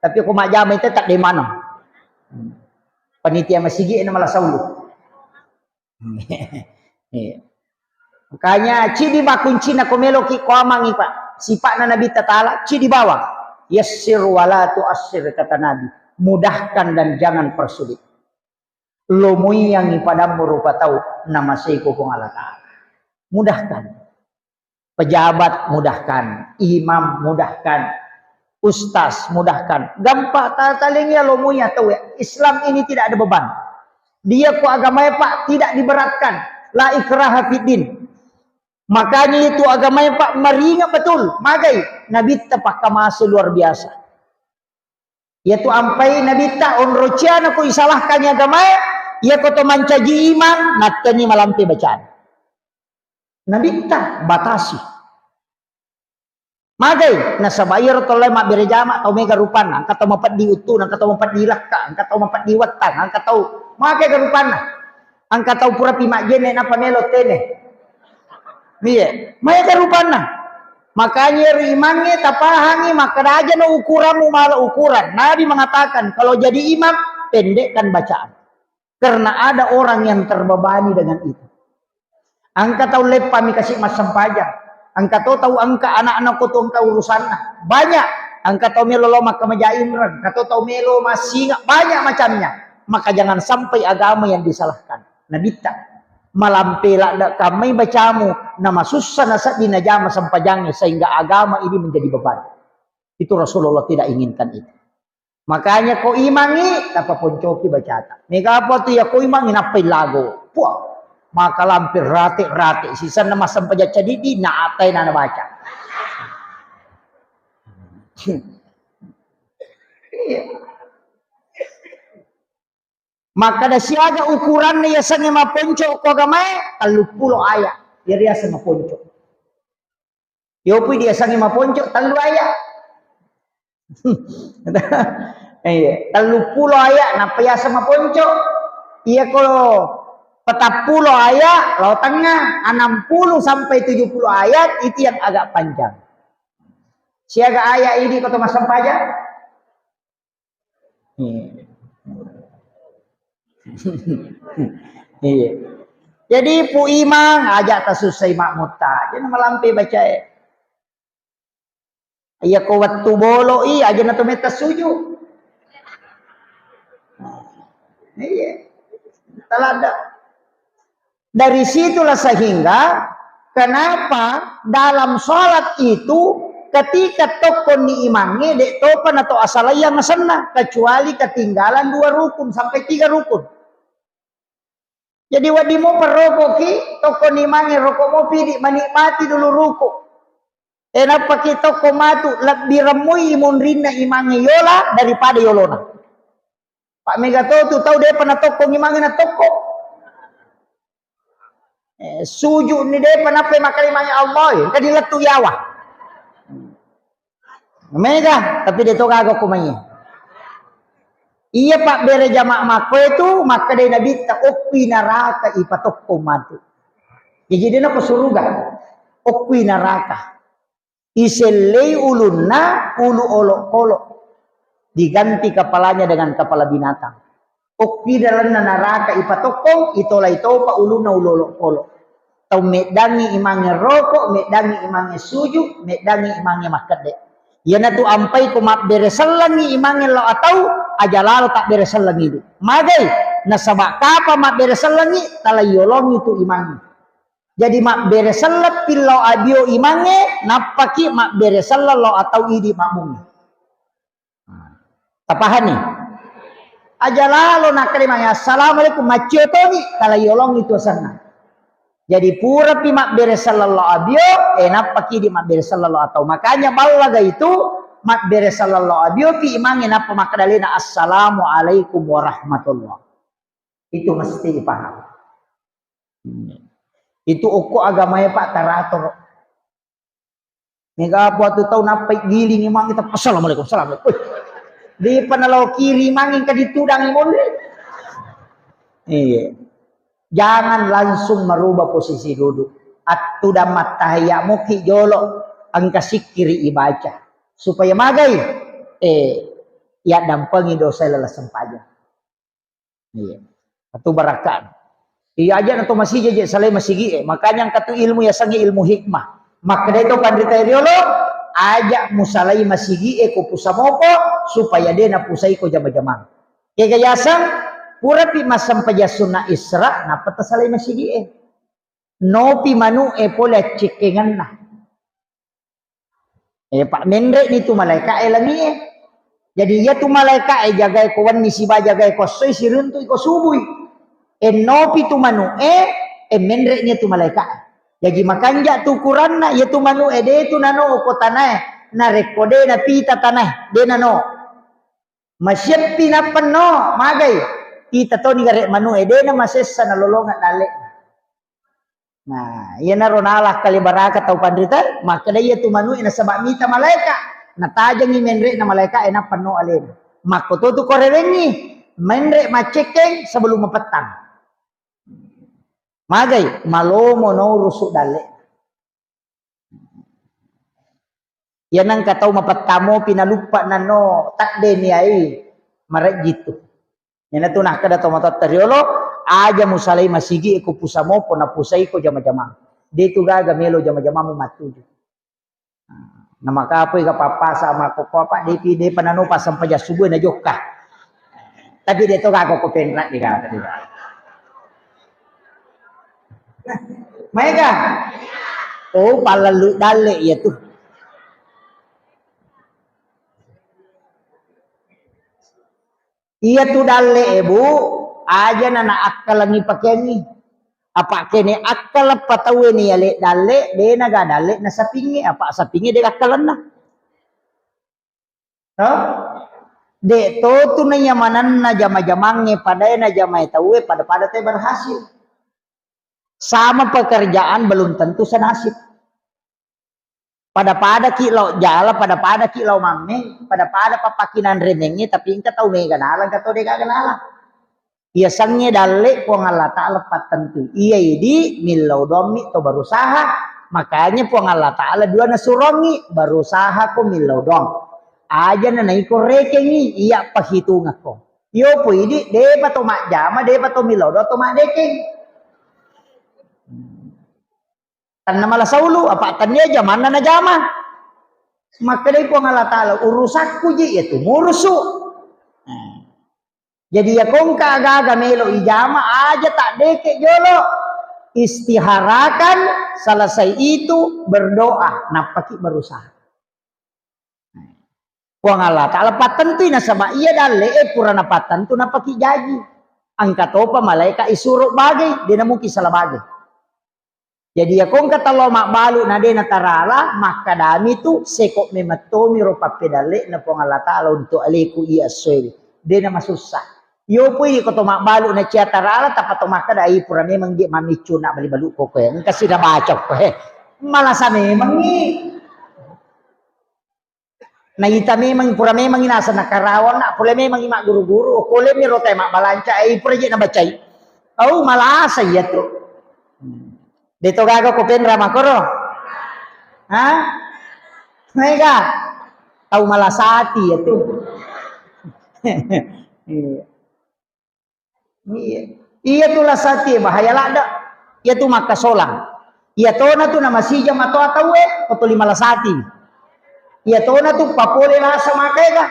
Tapi aku mak jama itu tak di mana. Panitia masigi na malah saulu. Makanya cidi bakunci na komelo ki koamangi Pak. Sifat na Nabi Ta'ala cidi bawa. Yassir wala tu'assir kata Nabi. Mudahkan dan jangan persulit. Lomui yang ipadamu rupa tahu nama seiku kong Allah Ta'ala. Mudahkan. Pejabat mudahkan. Imam mudahkan. Ustaz mudahkan. Gampang talingnya lomunya tahu ya. Islam ini tidak ada beban. Dia ku agamanya Pak tidak diberatkan. La ikraha fiddin. Makanya itu agamanya Pak meringat betul. Magai. Nabi tepak kamasa luar biasa. Yaitu ampai Nabi ta onrociana ku isalahkannya agamanya. Ia koto mancaji iman, natani malampi bacaan. Nabi tak batasi. Magai nasabayar toleh mak berjama tau mega rupana, angkat tau mapat diutu, angkat tau mapat dilakka, angkat tau mapat diwatang, angkat tau magai garupana. Angkat tau pura pimak jene napa melo tene. Iya, magai garupana. Makanya imannya tapahangi maka aja no ukuranmu malah ukuran. Nabi mengatakan kalau jadi imam pendekkan bacaan. Karena ada orang yang terbebani dengan itu. Angka tahu lepa mi kasih mas sempajang. Angka tahu angka anak-anak kau angka urusannya. Banyak. Angka tahu melo loma kemaja imran. Angka tahu melo masih banyak macamnya. Maka jangan sampai agama yang disalahkan. Nabi tak malampela dak kami bacamu nama susah nasa dinajama sempajangnya sehingga agama ini menjadi beban. Itu Rasulullah tidak inginkan itu. Makanya kau imangi apa pun coki baca. Mega apa tu ya kau imangi napai lagu. Puah. Maka lampir ratik. Sisa nama sampai jadi di na atai nana baca. Maka dah siaga ukuran ni ya sange maponco ko gamay 30 ayat. Dia sange maponco. Yo pui dia sange maponco 3 ayat. 30 ayat na paya sama ponco. Iya kalau 40 ayat laut tengah 60 sampai 70 ayat itu yang agak panjang. Siaga ayah ini kau masam pajak. Iya. Jadi pu imang ajak tasusai makmuta. Jadi malampi baca. Iya kau waktu bolo aja na tumeta suju. Iya. Talada. Dari situlah sehingga kenapa dalam sholat itu ketika toko ni imangnya dek topan atau asalaya masana kecuali ketinggalan 2 rukun sampai 3 rukun. Jadi wadimu perrokoki toko ni imangnya rokok mau pilih menikmati dulu rukuk. Kenapa kita toko matu lebih remui imun rina imangnya yola daripada yolona. Pak Megato tu tahu dia pernah toko imangnya toko. Sujud ni dia panapa makan imangnya Allah kan diletu yawa. Mega tapi dia tu kagak kumanya. Iya Pak bere jamak mako itu maka dia nabi tak okwi neraka ipatok komatu. Jadi dia nak surga. Okwi neraka. Iselei ulunna ulu olok-olok. Diganti kepalanya dengan kepala binatang. Okwi dalam neraka ipatokong itolah itopa uluna ulolok-olok. Tau medangi imangnya rokok, medangi imangnya sujud, medangi imangnya makade. Yana tu ampai ko mak beresalangi imangnya lo atau ajalalo tak beresalangi itu. Magai nasabak kapa mak beresalangi talayolong itu imangnya. Jadi mak beresalat pilau abio imangnya napaki mak beresalat lo atau idi makmumnya. Tapahan nih. Ajalalo nak kerimanya assalamualaikum macetoni talayolong itu sana. Jadi pura pi mak beresalallahu abio enak paki di mak beresalallahu atau makanya balaga itu mak beresalallahu abio pi imangin apa makadalina assalamualaikum warahmatullah. Itu mesti dipaham. Itu uku agamanya Pak tarator. Mega apa tu tahu napai giling imang kita assalamualaikum assalamualaikum. Di penelau kiri mangin ka ditudang imon. Iya. Jangan langsung merubah posisi duduk. Atu damat tahiyamu ki jolo angka sikiri ibaca supaya magai ya dampangi dosa lelah sempaja. Iya. Atu barakan. Iya aja atau masih jeje saleh masih gie. Makanya katu ilmu ya sangi ilmu hikmah. Maka itu pandita riolo ajak musalai masih gie ko pusamopo supaya dia na pusai ko jama-jama. Kegayasan pura pi masam pajasuna isra na patasalai masih gie. No pi manu pola cekengan na. Pak mendre ni tu malaika elangi Jadi ya tu malaika jaga ko wan si ba jaga ko soy siruntu ko subui. No pi tu manu mendre ni tu malaika. Jadi makanja tu kuranna ya tu manu de tu nano ko tanah na rekode na pita tanah de nano. Masyep na peno magay. Kita to ni gare manu de na masessa na lolongan dale. Nah, iya na ronalah kali baraka tau pandrita, maka dia tu manu ina sabak mita malaika. Natajang ni menre na malaika ina peno alin. Maka tu korerengi menre macekeng sebelum mapetang. Magay malomo no rusuk dale. Yan ang kataw mapatamo pinalupa na no takde ni ay maret gitu. Yan na tunah kada to matatariolo aja musalay masigi ko pusamo po na pusay ko jama-jama. Dito gaga melo jama-jama mo matuju. Na makapoy ka papasa mako papa di panano pa sampaja subuh na jokka. Tapi dito gago ko penrat di ka. Mereka, oh palalu dale ya tuh. Iya tuh dale ibu, aja nana akal lagi pakai ni. Apa kene akal apa tahu ni ya le dale, de naga dale na sapingi apa sapingi de akalan na. Huh? De to tu na yamanan na jama-jamange pada na jamai tahu pada teh berhasil. Sama pekerjaan belum tentu senasib. Pada kilau jala, pada kilau mameng, pada papakinan renengnya, tapi engkau tahu mega nalang, kau tahu deka kenalan. Ia sangnya dalek ko ngala tak lepat tentu. Ia di milau domi to berusaha Makanya puang Allah Ta'ala dua nasurongi berusaha ko milodong. Aja na naiko rekengi iya pahitung ako. Yo po ini de pa to jama de pa to milodo to dekeng. Tan na malasaulu apa tannya jaman na jama. Maka dari puang Allah Ta'ala urusakku ji itu murusu. Jadi ya kong kagaga melo ijama aja tak deke jolo. Istiharakan selesai itu berdoa napaki berusaha. Puang Allah Ta'ala paten tu ina sama iya dalle purana paten tu napaki jaji. Angkat opa malaika isuruk bagai dia mungkin salah bagai. Jadi ya kong kata lo mak balu na de natarala maka dami tu sekok mematomi ropa pedale na puang Allah Ta'ala untuk aleku iya soewi. Dia nama susah. Yo pui ko to mak balu na cia tarala tapat to maka dai pura memang dia mamicu nak bali balu ko koe. Engka sida baca koe. Malasa memang ni. Na ita memang pura memang inasa nakarawan nak pula memang imak guru-guru kole mi rotai mak balanca ai pura je na bacai. Oh malasa ya tu. Dito gago ko penra makoro. Ha? Mega. Tahu malasati ya tu. Iya tu lasati bahaya lada. Iya tu maka solang. Iya tona tu nama sija mato atawe potoli malasati. Iya tona tu papole rasa makega.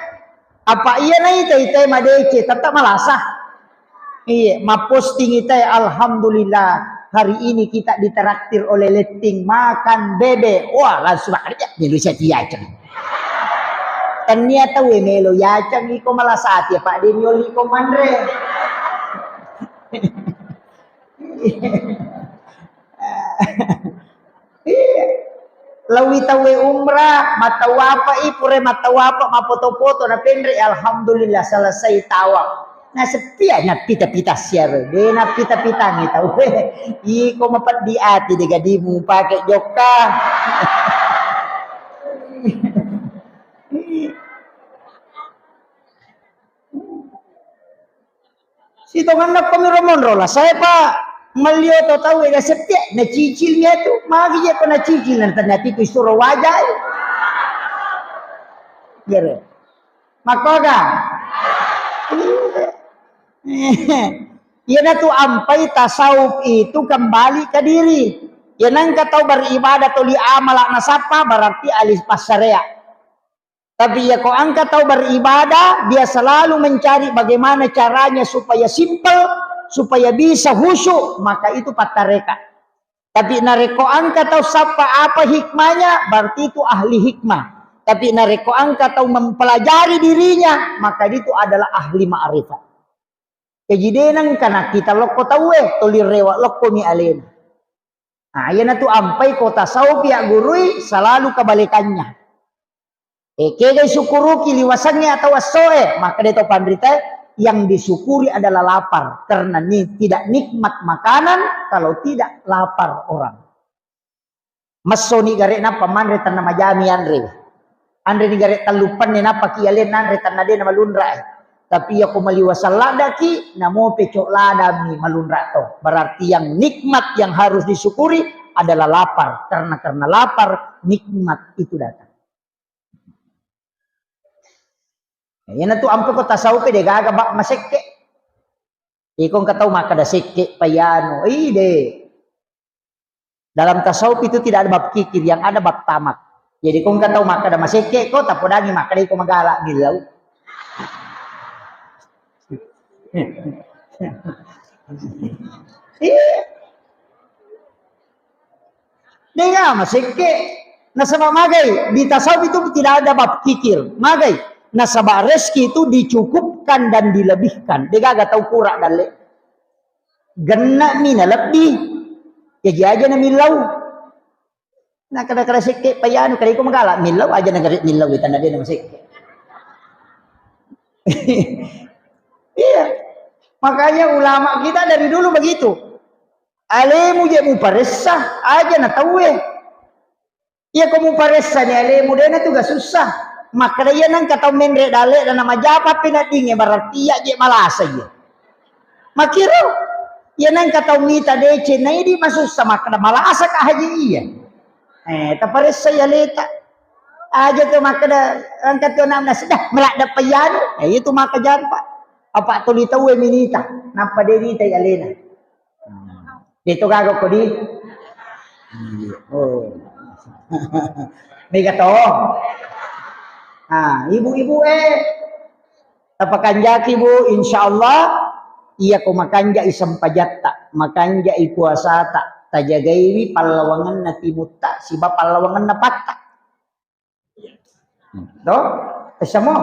Apa iya na ita madece tetap malasa. Iya maposting ita alhamdulillah hari ini kita ditraktir oleh letting makan bebe. Wah langsung kerja Indonesia tiacang. Ternyata we melo yacang iko malasati Pak Deniol iko mandre. Lawi tawe umrah matawapa ipure matawapa mapoto-poto na pendre alhamdulillah selesai tawaf. Nah sepia na pita-pita siar de na pita-pita ni tahu iko mapat di ati de gadimu pakai joka. Sito nganak kami romonro lah saya pak Malio to tahu ya sepia na cicilnya tu magi je ko na cicil na ternyata ku suruh wajah. Gere. Makoga. Yana tu ampai tasawuf itu kembali ke diri. Yana kau beribadah tu li amal nasapa berarti alis pasarea. Tapi ya kau angkat tahu beribadah dia selalu mencari bagaimana caranya supaya simple. Supaya bisa khusyuk maka itu patareka. Tapi nareko angka tahu sapa apa hikmahnya berarti itu ahli hikmah. Tapi nareko angka tahu mempelajari dirinya maka itu adalah ahli ma'rifat. Kejidenan karena kita loko tahu tolir rewa loko mi alena. Nah yana tu ampai kota tasawuf ya gurui selalu kebalikannya. Kega syukuruki liwasannya atau asoe maka dia tahu pandrita yang disyukuri adalah lapar karena tidak nikmat makanan kalau tidak lapar orang. Masoni garek napa manre tan nama jami andre ni garek talupan ni napa kialen andre tan nade nama lunra. Tapi aku maliwasal ladaki namo pecok ladami malunra to. Berarti yang nikmat yang harus disyukuri adalah lapar karena lapar nikmat itu datang. Yan tu ampo ko tasawuf de gaga bak masekke. Ikong kataw makada sekke payano. Ide. Dalam tasawuf itu tidak ada bab kikir, yang ada bab tamak. Jadi kung kataw makada masekke ko tapodagi makada ko magala nilaw. Dengar masekke. Nasaba magay di tasawuf itu tidak ada bab kikir. Magay. Nasabah rezeki itu dicukupkan dan dilebihkan. Dia gak tahu kurang dan le. Gena mina lebih. Jadi aja na milau. Nah kada seke payano kada ko magala milau aja na garit milau itu na dia na seke. Iya. Makanya ulama kita dari dulu begitu. Alemu je mu paresah aja na tahu Iya kamu paresah ni alemu dia na tu gak susah. Maka dia nang kata menre dale dan nama japa pinadingnya berarti ya je malasa je. Makiro ya nang kata mita dece na ini masuk sama kada malasa kah haji iya. Tapares saya leta. Aja tu maka dah angkat tu nak dah melak dah payan. Itu maka jampa. Apa tu li tahu minita. Napa deri tay alena. Dito gago ko di. Oh. Mega to. Ibu-ibu tapakanjaki bu insyaallah iya ko makanja isam pajatta, makanja ipuasata, tajagaiwi palawangan na timutta, siba palawangan na patta. Do? Kasamo?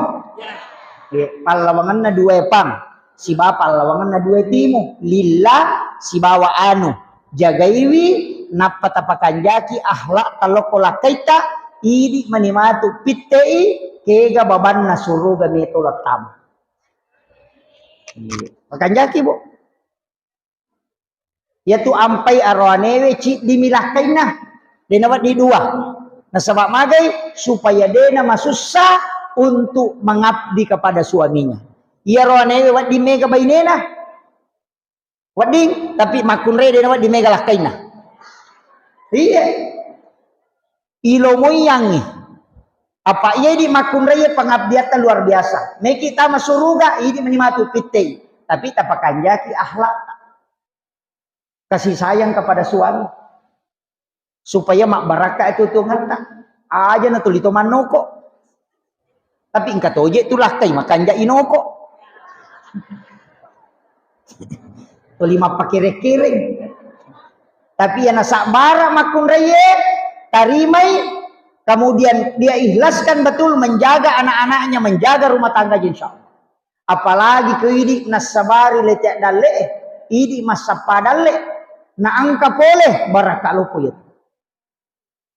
Palawangan na dua pang, siba palawangan na dua timo, lillah sibawa anu, jagaiwi napatapakanjaki ahlak talokolakaita, idi manimatu pittei kega baban na suruga nito latam. Pakanjaki bu. Yaitu ampai arwanewe cik dimilahkan na. Denawat di dua. Nasabak magai supaya dena masusah untuk mengabdi kepada suaminya. Ia arwanewe wat di mega bainena. Wading tapi makunre denawat di mega lahkaina. Iya. Ilo moyang nih. Apa iya di makun raya pengabdiatan luar biasa. Me kita masuruga ini menimatu pitei. Tapi tapakanjaki akhlak. Kasih sayang kepada suami. Supaya mak baraka itu Tuhan tak. Aja na tulito manoko. Tapi ingkat oje itulah kay makanja inoko. Tulima pakire-kiring. Tapi yang nasa bara makun raya tarimai. Kemudian dia ikhlaskan betul menjaga anak-anaknya, menjaga rumah tangga insyaallah. Apalagi keidi nasabari letek dalle, idi masapadalle, na angka boleh barakalu puyut.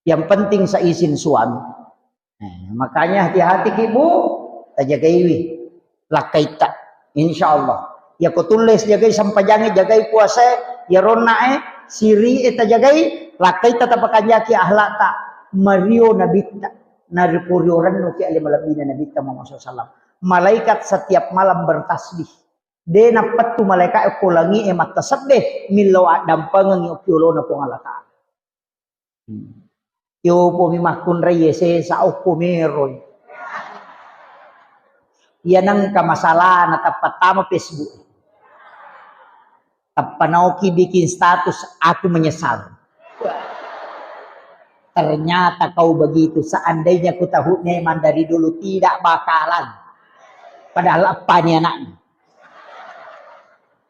Yang penting seizin suami. Makanya hati-hati ibu, tajagaiwi, lakaita, insyaallah. Ya ko tulis jagai sampajangi jagai puasa, ya ronae siri tajagai, lakaita tapakanjaki ahlak ta. Mario nabita naripurioran no ki alimalabina nabita Muhammad SAW. Malaikat setiap malam bertasbih. De napatu malaikat ulangi emat tasbih milau adam pangangi ukiulo na pongalata. Yo po mimakun reye se sa okumeroy. Yan ang kamasala na tapatama Facebook. Tapanauki bikin status aku menyesal. Ternyata kau begitu. Seandainya ku tahu neman dari dulu tidak bakalan. Padahal apa nih anaknya?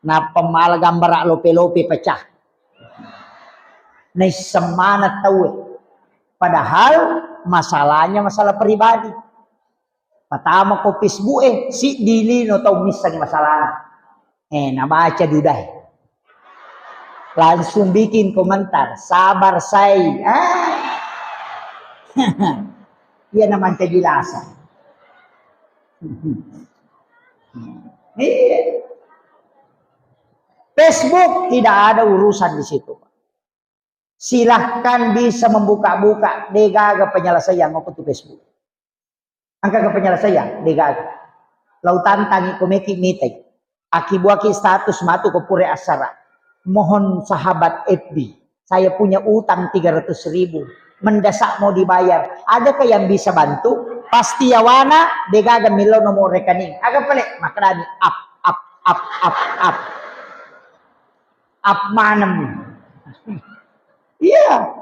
Napa malah gambar lope-lope pecah. Nih semangat tahu. Padahal masalahnya masalah pribadi. Pertama ko Facebook si dili no tau misan masalah. Nabaca dudai. Langsung bikin komentar. Sabar say. Yan naman kejelasan. Facebook tidak ada urusan di situ. Silahkan bisa membuka-buka degaga penyelesaian mau ke Facebook. Angka ke penyelesaian degaga. Lautan tangi komeki mitai. Akibuaki status matu ke pure asara. Mohon sahabat FB. Saya punya utang 300.000. Mendesak mau dibayar. Adakah yang bisa bantu? Pasti yawana degaga milo nomor rekening. Agak pelik makrani up. Up manem. Iya.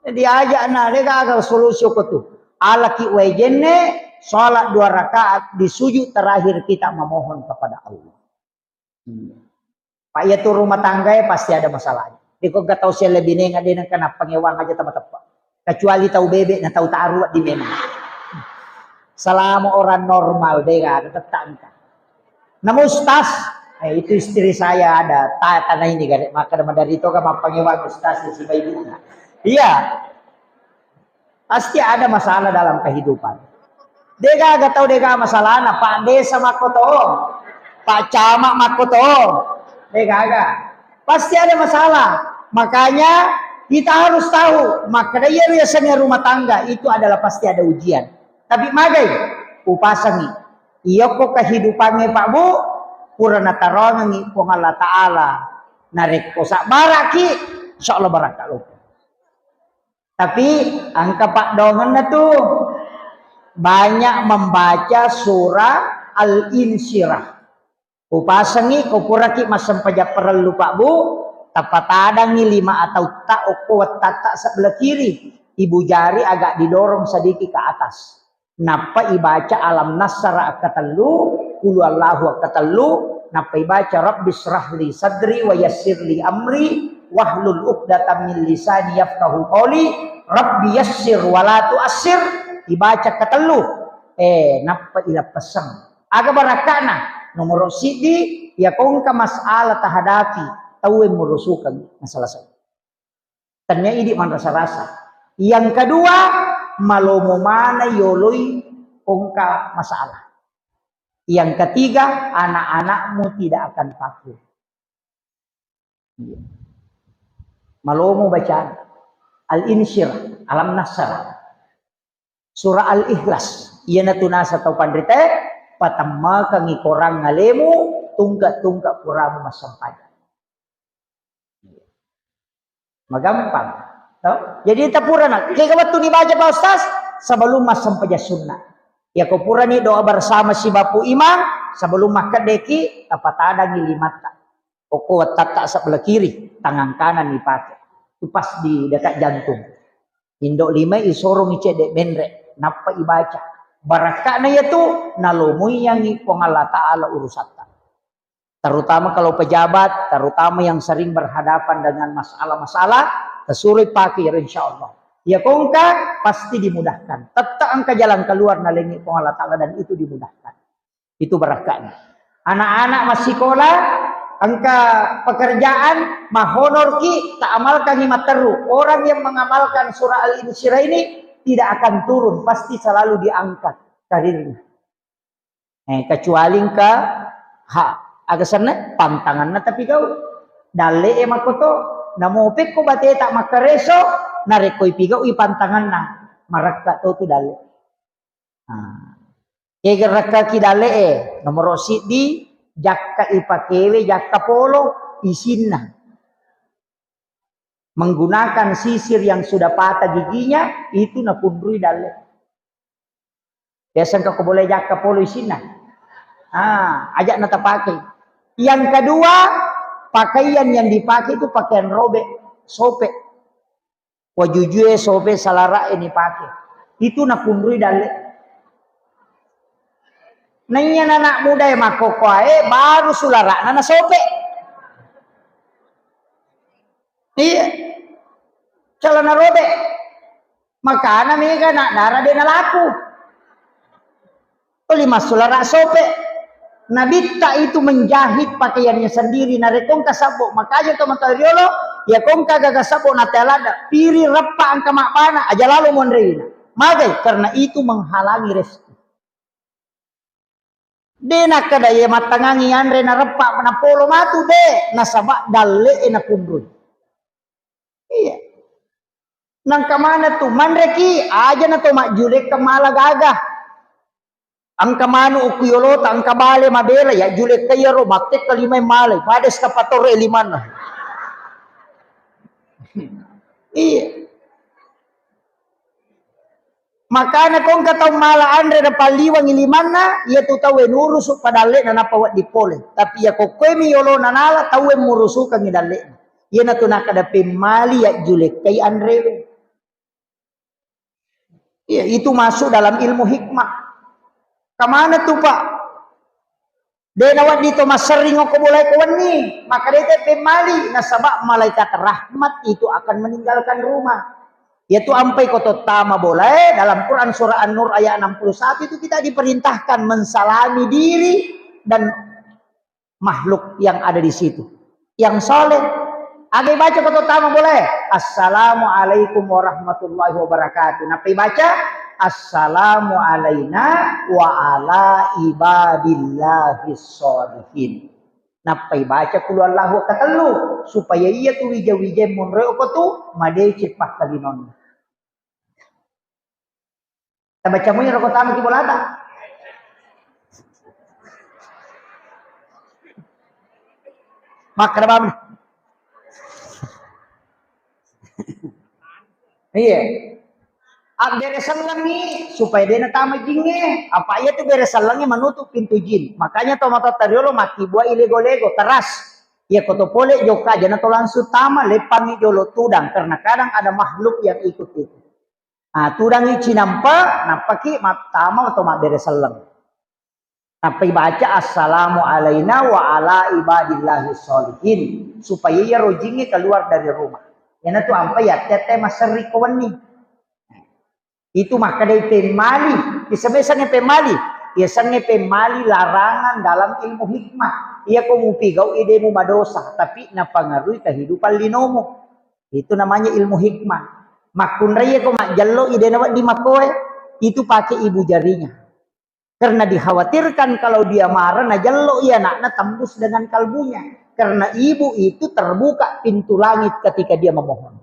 Jadi aja na degaga solusi ko tu. Alaki wajenne salat 2 rakaat di sujud terakhir kita memohon kepada Allah. Pak ya tuh rumah tangga ya pasti ada masalahnya. Di kok gak tahu saya lebih nenga dia kena pengewang aja tepat-tepat. Kecuali tahu bebek nah tahu taruh di memang. Selama orang normal deh gak tetangga. Namun ustaz, itu istri saya ada tanah ini gak maka dari itu kan pengewang ustaz si ibu. Iya. Pasti ada masalah dalam kehidupan. Dia gak tahu dia gak masalah nah Pak Desa makoto, Pak Camat makoto. Gak. Pasti ada masalah. Makanya kita harus tahu. Makanya biasanya rumah tangga itu adalah pasti ada ujian. Tapi magai upasangi. Iya kok kehidupannya Pak Bu purana tarongi pong Allah Ta'ala. Narek kosak baraki, insyaallah barakah lo. Tapi angka Pak Dongen tuh banyak membaca surah Al-Insyirah. Upasangi kupuraki masam pajak perlu Pak Bu, tapatangi 5 atau tak okuat tatak sebelah kiri. Ibu jari agak didorong sedikit ke atas. Napa ibaca alam nasara akatelu, qul Allahu akatelu, napa ibaca rabbis rahli sadri wa yassirli amri wahlul 'uqdatam min lisani yafqahu qawli, rabbi yassir wa la tu'assir, ibaca katelu. Napa ila pesang. Aga barakana nomor sidi ya kongka masalah tahadapi tahu merusukan masalah saya. Tanya ini man rasa-rasa. Yang kedua, malomo mana yoloi kongka masalah. Yang ketiga, anak-anakmu tidak akan takut. Malomo bacaan Al-Insyirah, Alam Nasr, Surah Al-Ikhlas. Iya natunasa tau pandrite, patamma kangi korang ngalemu, tungka-tungka puramu masampadan. Magampang. Jadi tapura nak. Kaya waktu dibaca Pak Ustaz sebelum masam paja sunnah. Ya kupura ni doa bersama si bapu imam sebelum makan deki dapat ada ngilimat. Oko tata sebelah kiri, tangan kanan dipakai. Itu pas di dekat jantung. Indok 5 isorong icedek benrek. Napa ibaca. Barakana yaitu nalumui yang ipong Allah Ta'ala urusata. Terutama kalau pejabat, terutama yang sering berhadapan dengan masalah-masalah, kesulit pakai insyaallah. Ya kongka pasti dimudahkan. Tetap angka jalan keluar nalengi pong Allah Ta'ala dan itu dimudahkan. Itu berakanya. Anak-anak masih sekolah, angka pekerjaan, mahonor ki, tak amalkan lima teru. Orang yang mengamalkan surah Al-Insyirah ini tidak akan turun, pasti selalu diangkat karirnya. Kecuali ke agak sana pantangan na tapi kau dale makoto namopek ko bate tak makareso narekoy pigaw ipantangan na marakka to dale. Kaya rakka ki dale nomor di jakka ipakewe jakka polo isin na. Menggunakan sisir yang sudah patah giginya itu napundrui dale. Biasa kau boleh jakka polo isin na. Ajak nata pakai. Yang kedua, pakaian yang dipakai itu pakaian robek, sobek. Wajujue sobek salara ini pakai. Itu napundrui dale. Nanya anak muda yang makokoe baru sulara nana sobek. Iya. Celana robek. Makanya mereka nak darah dia laku. Lima sulara sobek. Nabi tak itu menjahit pakaiannya sendiri narekong kasabok makanya teman riolo ya kong kagak kasabok natelada piri repa angka makpana aja lalu mondreina magai karena itu menghalangi rezeki dena kada ye matangangi andre na repa na polo matu de nasaba dalle na kundrun iya nang kamana tu mandreki aja na to mak julek kamala gagah. Angka manu ukuyolo ta angka bale mabela ya julek kayaro matek kalimay malay pades ka patore liman. Iya. Makana kong kataw mala andre na paliwang iliman na iya tu tawe nurusuk padale na napawat di pole. Tapi ya kokoy mi yolo nanala tawe murusuk kang idale. Iya na tu nakadapi mali ya julek kay andre. Iya itu masuk dalam ilmu hikmah. Kamana tuh Pak? Denawat dito masering ko mulai kawan nih. Maka dia pemali nasabak malaikat rahmat itu akan meninggalkan rumah. Yaitu ampai koto tama boleh dalam Quran surah An-Nur ayat 61 itu kita diperintahkan mensalami diri dan makhluk yang ada di situ. Yang soleh. Agi baca koto tama boleh. Assalamualaikum warahmatullahi wabarakatuh. Napi baca assalamu alaina wa ala ibadillahis sholihin. Napai baca kulu Allahu katelu supaya ia tu wija-wija munre ko tu made cepat kalinon. Ta baca mo ro kota ki bolata. Makrabam. Iya. Beresan lang nih supaya dia natama jinge. Apa iya tuh beresan langnya menutup pintu jin. Makanya tomato tariolo maki buah ilego-lego teras. Ya koto pole joka jana to langsung tama lepangi jolo tudang karena kadang ada makhluk yang ikut itu. Nah, tudang ici nampak napaki tama atau mak beresan lang. Napai baca assalamu alaina wa ala ibadillahi sholihin supaya ya rojinge keluar dari rumah. Yana tuh ampai ya tete maseri kawan nih. Itu maka dari pemali, disebutnya pemali, biasanya pemali larangan dalam ilmu hikmah. Ia komupigau idemu madosa, tapi napangaruhi kehidupan linomo. Itu namanya ilmu hikmah. Makun raya ko makjallo ide nawat di makoe, itu pakai ibu jarinya. Karena dikhawatirkan kalau dia marah, nah jallo ia nakna tembus dengan kalbunya. Karena ibu itu terbuka pintu langit ketika dia memohon.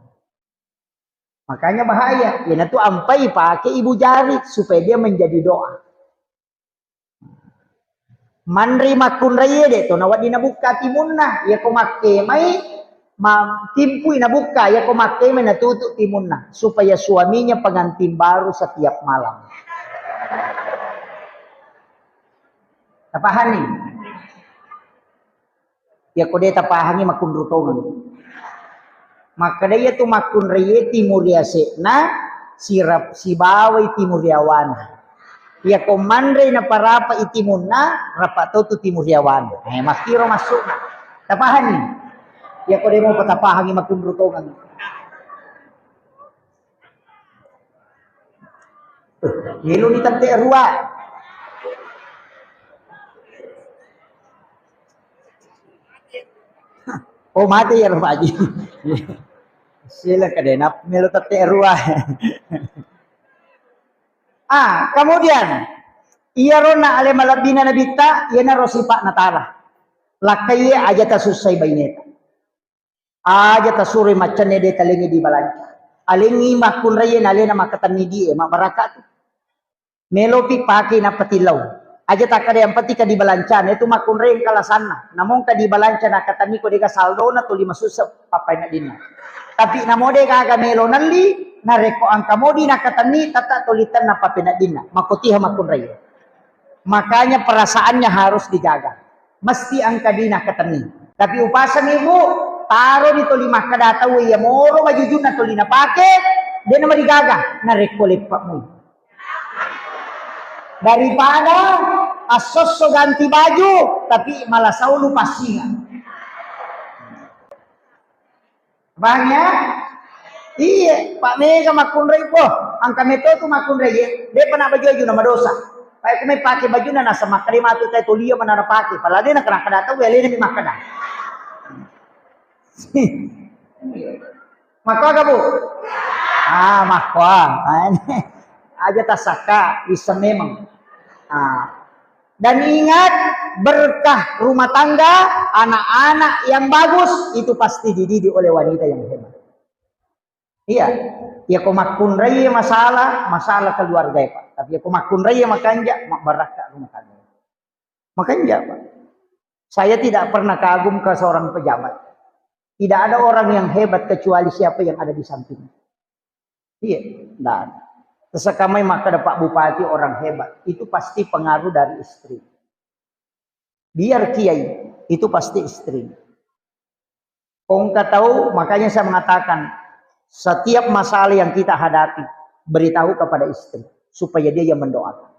Makanya bahaya. Ya itu ampai pakai ibu jari supaya dia menjadi doa. Manri makun raya deh to nawat dinabuka timunna ya ko makke mai timpu inabuka ya ko makke mai natutu timunna supaya suaminya pengantin baru setiap malam. Tapahani. Ya ko dia tapahani makun rutongan. Maka dia tu makun reye timuria sekna sirap sibawai timuriawana. Ya komandre na parapa itimunna rapato tu timuriawana. Makiro masuk na. Tapahan ni. Ya ko demo patapahan makun rutongan. Yelo ni tante ruwa. Oh mati ya Pak Haji. Sila kadenap melo tate ruah. Kemudian iya rona ale malabina nabita yana rosipa natara. Lakai aja tasusay baineta. Aja tasuri macane de talingi di balanca. Alingi makun rayen ale na makatani di mabaraka tu. Melopi paki na patilaw. Aja tak ada yang pati ka di balanca itu makun rayen kalasana. Namong ka di balanca na katani ko de ka saldo na tuli masusap papay na din. Tapi namode ka melo nali nareko ang kamodi na katani tata tulitan na papinadina makutiha makunray. Makanya perasaannya harus dijaga. Mesti ang kadina katani. Tapi upasan ibu taro dito 5 kadata ya moro majujud na tuli na pake dia na madigaga nareko lepak mo. Daripada asos so ganti baju tapi malah saulu pasingan. Banyak iya, Pak Mega makunray po. Ang kami to makunray dia pernah baju aja nama dosa. Kaya kami pakai baju na nasa makrima tu tayo tuliyo mananapake. Palagi na kanakadata wala na makada. Makwa ka po? Makwa. Aja tasaka bisa memang. Dan ingat berkah rumah tangga anak-anak yang bagus itu pasti dididik oleh wanita yang hebat. Iya, ya ko makun raya masalah keluarga ya Pak. Tapi ya ko makun raya makanja baraka rumah tangga. Makanya Pak, saya tidak pernah kagum ke seorang pejabat. Tidak ada orang yang hebat kecuali siapa yang ada di sampingnya. Iya, nah. Sesakamai maka ada Pak Bupati orang hebat. Itu pasti pengaruh dari istri. Biar kiai, itu pasti istri. Kong tahu, makanya saya mengatakan, setiap masalah yang kita hadapi, beritahu kepada istri. Supaya dia yang mendoakan.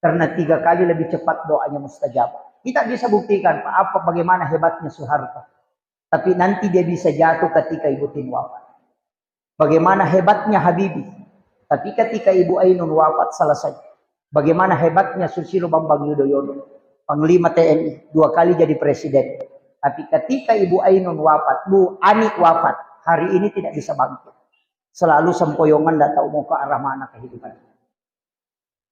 Karena 3 kali lebih cepat doanya mustajab. Kita bisa buktikan Pak, bagaimana hebatnya Soeharto. Tapi nanti dia bisa jatuh ketika Ibu Tin wafat. Bagaimana hebatnya Habibie. Tapi ketika Ibu Ainun wafat selesai. Bagaimana hebatnya Susilo Bambang Yudhoyono. Panglima TNI. 2 kali jadi presiden. Tapi ketika Ibu Ainun wafat. Bu Ani wafat. Hari ini tidak bisa bangkit. Selalu sempoyongan tidak tahu mau ke arah mana kehidupan.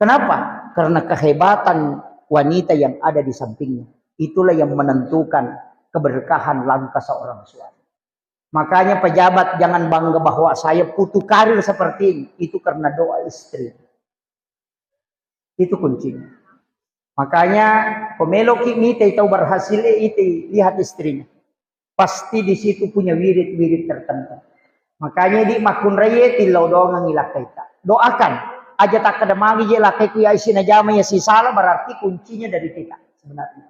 Kenapa? Karena kehebatan wanita yang ada di sampingnya. Itulah yang menentukan keberkahan langkah seorang suami. Makanya pejabat jangan bangga bahwa saya putu karir seperti ini. Itu karena doa istri. Itu kuncinya. Makanya pemelo kimi tahu berhasil itu lihat istrinya. Pasti di situ punya wirid-wirid tertentu. Makanya di makun raya tilau doang ngilak kita. Doakan. Aja tak kedemagi je lakai ku ya isi najama ya si salah berarti kuncinya dari kita sebenarnya.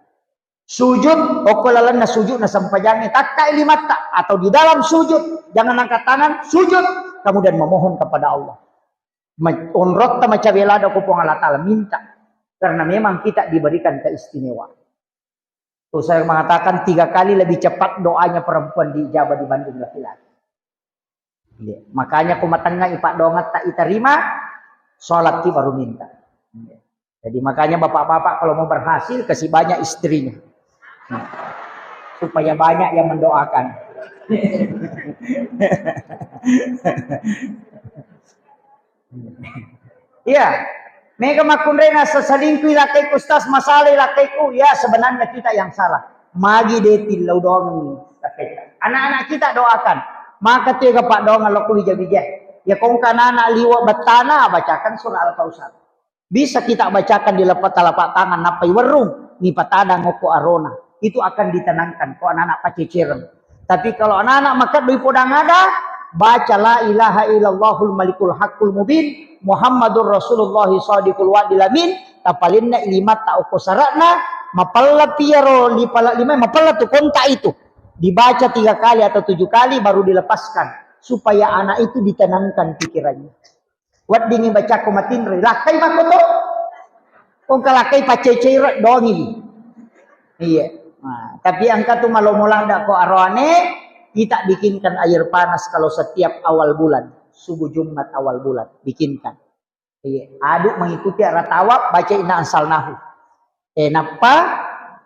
Sujud, okolalan na sujud na sampajangnya tak kaili mata atau di dalam sujud jangan angkat tangan, sujud kemudian memohon kepada Allah. Onrot ta macabela da ko Allah Taala minta karena memang kita diberikan keistimewaan. Tuh saya mengatakan 3 kali lebih cepat doanya perempuan dijawab dibanding laki-laki. Ya. Makanya kumatengah ipak dongat tak diterima, sholat ki baru minta. Ya. Jadi makanya bapak-bapak kalau mau berhasil kasih banyak istrinya, ya. Supaya banyak yang mendoakan. Iya, mega makunrena seselingkuh lakaiku stas masalah lakaiku, ya sebenarnya kita yang salah. Magi detil lau doang lakai. Anak-anak kita doakan. Maka tiga pak doang laku hijab-hijab. Ya kong kanana liwa batana bacakan surah Al-Kausar. Bisa kita bacakan di lapak tangan napai werung ni patada ngoko arona. Itu akan ditenangkan kok anak-anak paceceran. Tapi kalau anak-anak maka dui podang ada, baca la ilaha illallahul malikul haqqul mubin Muhammadur Rasulullah shadiqul wa'dil amin tapalinna ilimat ta ukosaratna mapalla piero lipala lima mapalla tu konta itu. Dibaca 3 kali atau 7 kali baru dilepaskan supaya anak itu ditenangkan pikirannya. Wat dingi baca kumatin lakai makoto. Kung kalakai paceceira dong ini. Iya. Nah, tapi angka tu malo mulanda ko arwane kita bikinkan air panas kalau setiap awal bulan, subuh Jumat awal bulan bikinkan. Iya, aduk mengikuti arah tawab baca inna ansalnahu. Napa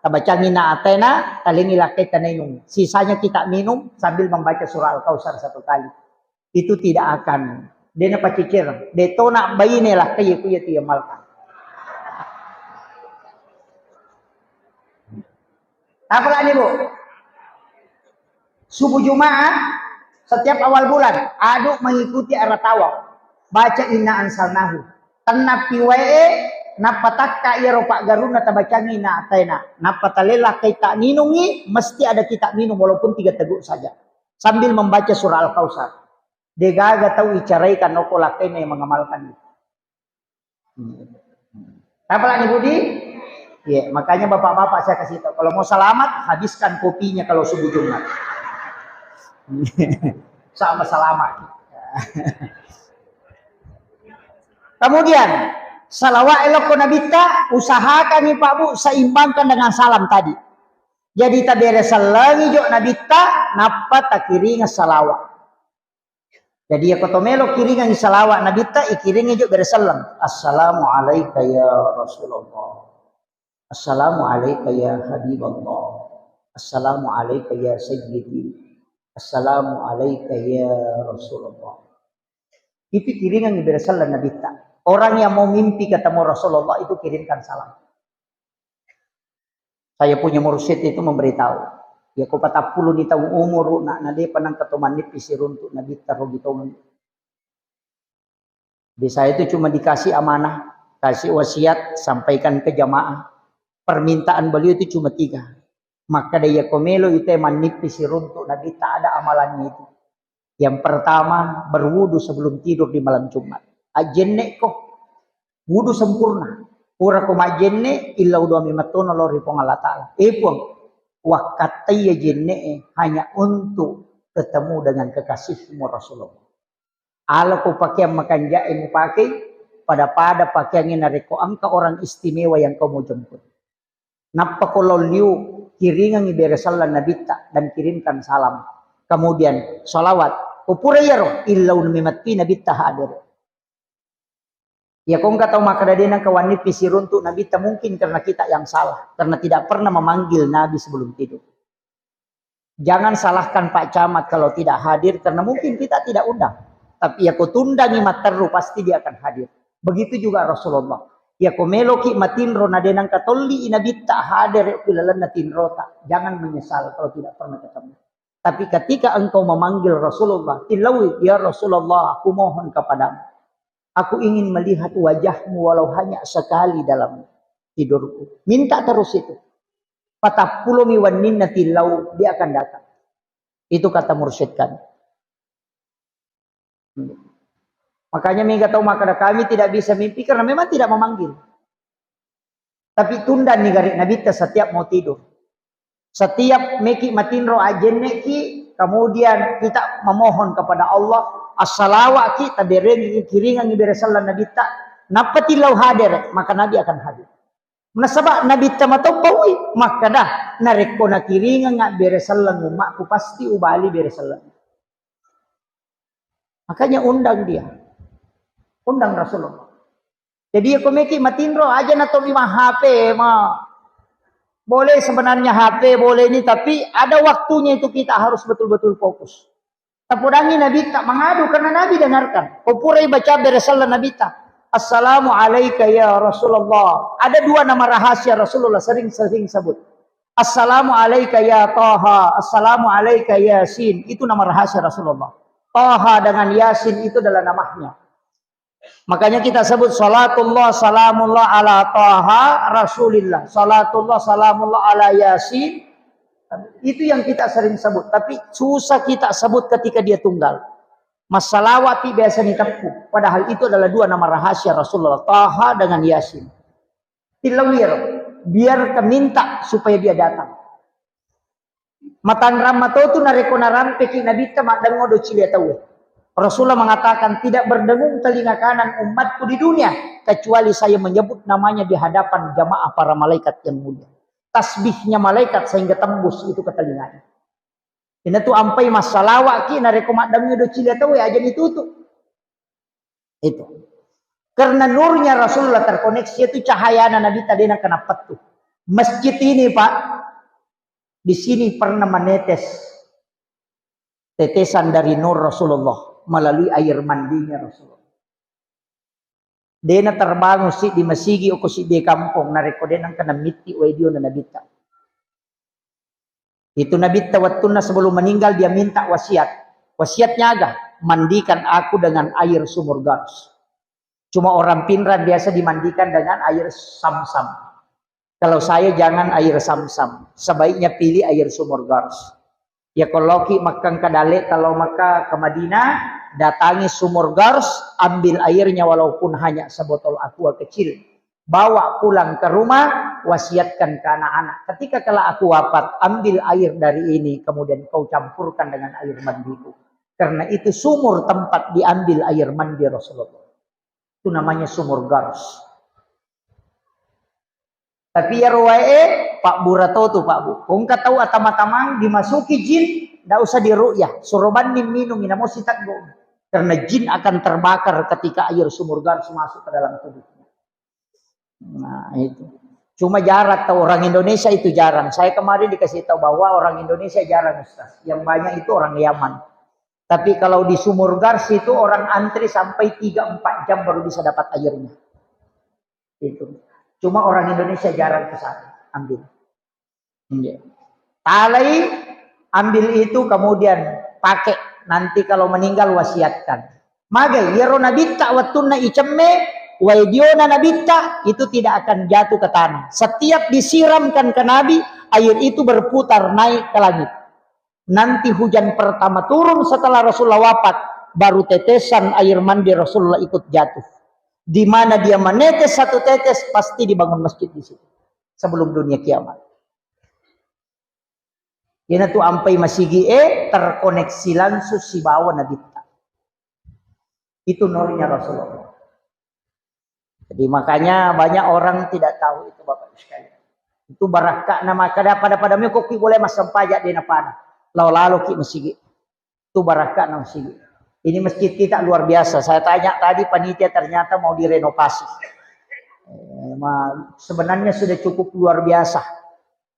baca ngina atena talingi lakai tanayung. Sisanya kita minum sambil membaca surah Al-Kausar 1 kali. Itu tidak akan dena pacicir. Deto nak bayi ne lah kaya kuya tiya malkan. Apa lagi bu? Subuh Jumat setiap awal bulan aduk mengikuti arah tawaf. Baca inna ansalnahu. Tanap piwae napatakka iya ropak garuna tabacangi na atena napatalela kay tak ninungi mesti ada kita minum walaupun 3 teguk saja sambil membaca surah Al-Kausar. Degaga tahu icaraikan noko lakay na yang mengamalkan itu. Apa lagi Budi? Ya, makanya bapak-bapak saya kasih tahu kalau mau selamat habiskan kopinya kalau subuh Jumat. Sama selamat. Kemudian salawat elok nabita usahakan nih Pak Bu seimbangkan dengan salam tadi. Jadi tak beres salangi jok nabita napa tak kiringa salawat. Jadi ya kotomelo kiringa salawat nabita ikiringa jok beres salam. Assalamualaikum ya Rasulullah. Assalamualaikum ya Habibullah. Assalamualaikum ya Sayyidi. Assalamualaikum ya Rasulullah. Itu kiringan beres salam nabita. Orang yang mau mimpi ketemu Rasulullah itu kirimkan salam. Saya punya mursyid itu memberitahu. Ya ko patapulu ni tahu umur nak nade panang katoman ni pisirun untuk nabi taruh gitu. Di saya itu cuma dikasih amanah, kasih wasiat, sampaikan ke jamaah. Permintaan beliau itu cuma 3. Maka daya komelo itu manip pisirun untuk nabi tak ada amalannya itu. Yang pertama berwudu sebelum tidur di malam Jumat. Ajenne ko wudu sempurna ura ko majenne illa udu mimatuna lori pong Allah Taala epon wakati jenne hanya untuk ketemu dengan kekasihmu Rasulullah ala ko pakaian makan jae mu pakai pada pakaian ini nareko angka orang istimewa yang kau mau jemput napa ko liu kiringan ibere sallan nabita dan kirimkan salam kemudian salawat upura yaro illa udu mimati nabita hadir. Ya kong kata maka dadena kawan pisirun untuk Nabi tak mungkin karena kita yang salah. Karena tidak pernah memanggil Nabi sebelum tidur. Jangan salahkan Pak Camat kalau tidak hadir karena mungkin kita tidak undang. Tapi ya kau tunda ni materu pasti dia akan hadir. Begitu juga Rasulullah. Ya kau meloki matinro nadenang katoli Nabi tak hadir pilalan natinro tak. Jangan menyesal kalau tidak pernah ketemu. Tapi ketika engkau memanggil Rasulullah, tilawi ya Rasulullah aku mohon kepadamu. Aku ingin melihat wajahmu walau hanya sekali dalam tidurku. Minta terus itu. Patapuluh miwan minna tilau dia akan datang. Itu kata mursyid kami. Makanya mingga tahu maka kami tidak bisa mimpi karena memang tidak memanggil. Tapi tunda nih garik Nabi setiap mau tidur. Setiap meki matinro ajen neki, kemudian kita memohon kepada Allah. As-salawat kita bereng kiringan ibere sallan Nabi ta. Napatilau hadir, maka Nabi akan hadir. Menasabak Nabi ta matau pawi, maka dah nareko na kiringan ngak bere sallan umakku pasti ubali bere sallan. Makanya undang dia. Undang Rasulullah. Jadi aku meki matinro aja atau lima HP mah. Boleh sebenarnya HP boleh ini, tapi ada waktunya itu kita harus betul-betul fokus. Tapudangi Nabi tak mengadu karena Nabi dengarkan. Popurai baca beresalah Nabi tak. Assalamu alayka ya Rasulullah. Ada dua nama rahasia Rasulullah sering-sering sebut. Assalamu alayka ya Taha. Assalamu alayka Yasin. Itu nama rahasia Rasulullah. Taha dengan Yasin itu adalah namanya. Makanya kita sebut salatullah salamullah ala Taha Rasulillah. Salatullah salamullah ala Yasin. Itu yang kita sering sebut. Tapi susah kita sebut ketika dia tunggal. Masalawati biasa ditepu. Padahal itu adalah dua nama rahasia Rasulullah. Taha dengan Yasin. Tilawir. Biar keminta supaya dia datang. Matan ramato tu nareko narampe ki Nabi tamak dengodo cilia tahu. Rasulullah mengatakan tidak berdengung telinga kanan umatku di dunia kecuali saya menyebut namanya di hadapan jamaah para malaikat yang mulia. Tasbihnya malaikat sehingga tembus itu ke telinganya. Ini tuh ampai masalah ki nareko madangnya do cilia tahu aja ditutup. Itu. Karena nurnya Rasulullah terkoneksi itu cahaya Nabi tadi nak kenapa tuh. Masjid ini Pak di sini pernah menetes tetesan dari nur Rasulullah melalui air mandinya Rasulullah. Dena terbangun si di masigi o si di kampung nareko denang kana miti wedio na nabita. Itu nabita wattuna sebelum meninggal dia minta wasiat. Wasiatnya agak mandikan aku dengan air sumur Gars. Cuma orang pinran biasa dimandikan dengan air sam-sam. Kalau saya jangan air sam-sam, sebaiknya pilih air sumur Gars. Ya kalau ki makan kadale kalau maka ke Madinah datangi sumur Gars, ambil airnya walaupun hanya sebotol aqua kecil. Bawa pulang ke rumah, wasiatkan ke anak-anak. Ketika kalau aku wafat, ambil air dari ini, kemudian kau campurkan dengan air mandiku. Karena itu sumur tempat diambil air mandi Rasulullah. Itu namanya sumur Gars. Tapi ya ruwae Pak Burato tuh Pak Bu. Kung tahu atama-tamang dimasuki jin, ndak usah diruyah. Suruh banding minum mau sitak go. Karena jin akan terbakar ketika air sumur Gars masuk ke dalam tubuhnya. Nah itu. Cuma jarak tahu orang Indonesia itu jarang. Saya kemarin dikasih tahu bahwa orang Indonesia jarang Ustaz. Yang banyak itu orang Yaman. Tapi kalau di sumur Gars itu orang antri sampai 3-4 jam baru bisa dapat airnya. Itu. Cuma orang Indonesia jarang ke sana ambil. Talai ambil itu kemudian pakai nanti kalau meninggal wasiatkan. Magai yero nabita watuna icemme waidiona nabita itu tidak akan jatuh ke tanah. Setiap disiramkan ke Nabi, air itu berputar naik ke langit. Nanti hujan pertama turun setelah Rasulullah wafat, baru tetesan air mandi Rasulullah ikut jatuh. Di mana dia menetes satu tetes, pasti dibangun masjid di situ sebelum dunia kiamat. Ini tuh ampai masigi terkoneksi langsung si bawa Nabi. Itu nurnya Rasulullah. Jadi makanya banyak orang tidak tahu itu Bapak sekalian. Itu barakah nama kada pada mikoki boleh masam pajak di napana. Lalu ki masigi. Itu barakah nama masigi. Ini masjid kita luar biasa. Saya tanya tadi panitia ternyata mau direnovasi. Sebenarnya sudah cukup luar biasa.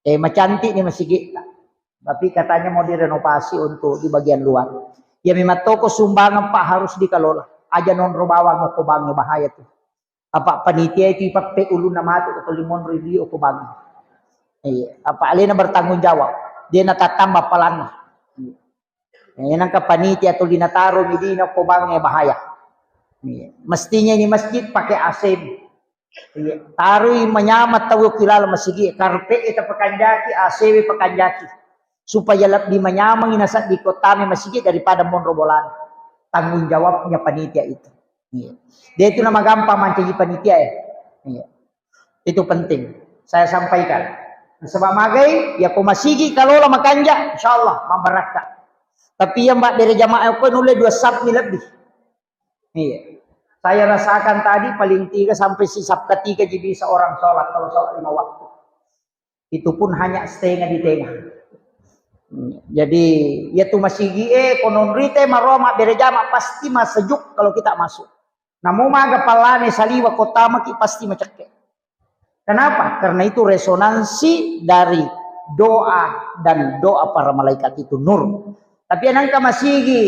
Cantik nih masjid kita. Tapi katanya mau direnovasi untuk di bagian luar. Ya memang toko sumbangan Pak harus dikelola. Aja non robawa ngokobangnya bahaya tuh. Apa panitia itu ipape ulun nama itu atau limon review okobangnya. Apa alena bertanggung jawab. Dia nata tambah palana. Yang ke panitia atau dinataro di okobangnya bahaya. Mestinya ini masjid pakai AC. Tarui menyamat tahu kilal masjid. Karpe itu pekanjaki, ACW pekanjaki. Supaya lebih menyamang inasat di kota masjid daripada monrobolan. tanggung jawabnya panitia itu. Iya. Dia itu nama gampang mancangi panitia ya. Iya. Itu penting. Saya sampaikan. Sebab magai ya masigi kalau lah makanja, insyaallah mabaraka. Tapi yang mbak dari jamaah aku nulis 2 sabmi lebih. Iya. Saya rasakan tadi paling 3 sampai sisap ketiga jadi bisa orang sholat kalau sholat 5 waktu. Itu pun hanya setengah di tengah. Jadi ya tuh masih konon rite maroma berjama pasti mas sejuk kalau kita masuk. Namun maga palane saliwa kota maki pasti macake. Kenapa? Karena itu resonansi dari doa dan doa para malaikat itu nur. Tapi anangka masigi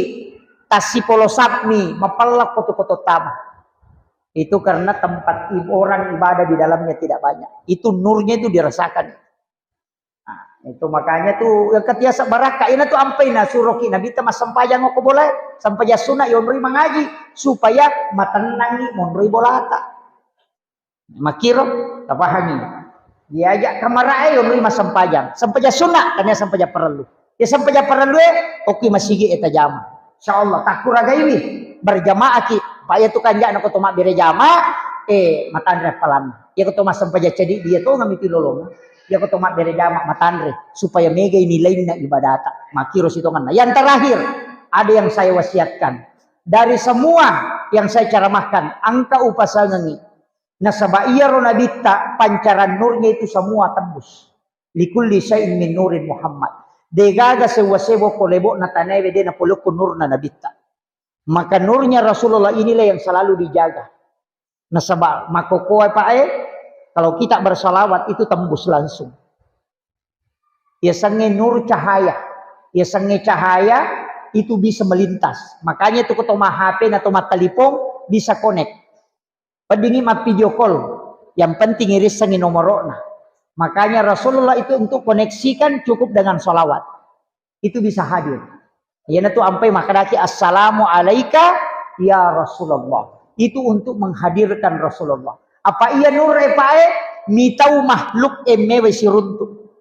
tasipolo sapmi mapallak koto-koto tama. Itu karena tempat orang ibadah di dalamnya tidak banyak. Itu nurnya itu dirasakan. Nah, itu makanya tuh yang ketiasa baraka ini tuh ampai na suroki nabi ta masampayang ko boleh sampai sunah yon ri mengaji supaya matenangi monri bolata. Makiro tapahani. Diajak kamarae yon ri masampayang sampai sunah karena sampai perlu. Ya sampai perlu oke masigi eta jama. Insyaallah takuraga ini berjamaah ki paya tu kanja na ko toma berjamaah matandre palam. Ya ko toma sampai jadi dia tuh ngamiti lolong. Ya ko toma berjamaah matandre supaya mega nilainya ibadata. Makiros itu kan. Yang terakhir ada yang saya wasiatkan. Dari semua yang saya ceramahkan angka upasangangi. Nasabaiya ronabita pancaran nurnya itu semua tembus. Likulli syai'in min nurin Muhammad. Degaga sewa-sewa kolebo na tanebe de na pulukun nur na nabita. Maka nurnya Rasulullah inilah yang selalu dijaga. Nasaba makokoy kalau kita bersalawat itu tembus langsung. Ya sange nur cahaya. Ya sange cahaya itu bisa melintas. Makanya itu ketoma HP atau telepon bisa connect. Padingi map video call. Yang penting iris sange nomorona. Makanya Rasulullah itu untuk koneksikan cukup dengan sholawat. Itu bisa hadir. Ya itu ampai makadaki assalamu alaika ya Rasulullah. Itu untuk menghadirkan Rasulullah. Apa iya nur mitau makhluk emewe siruntu.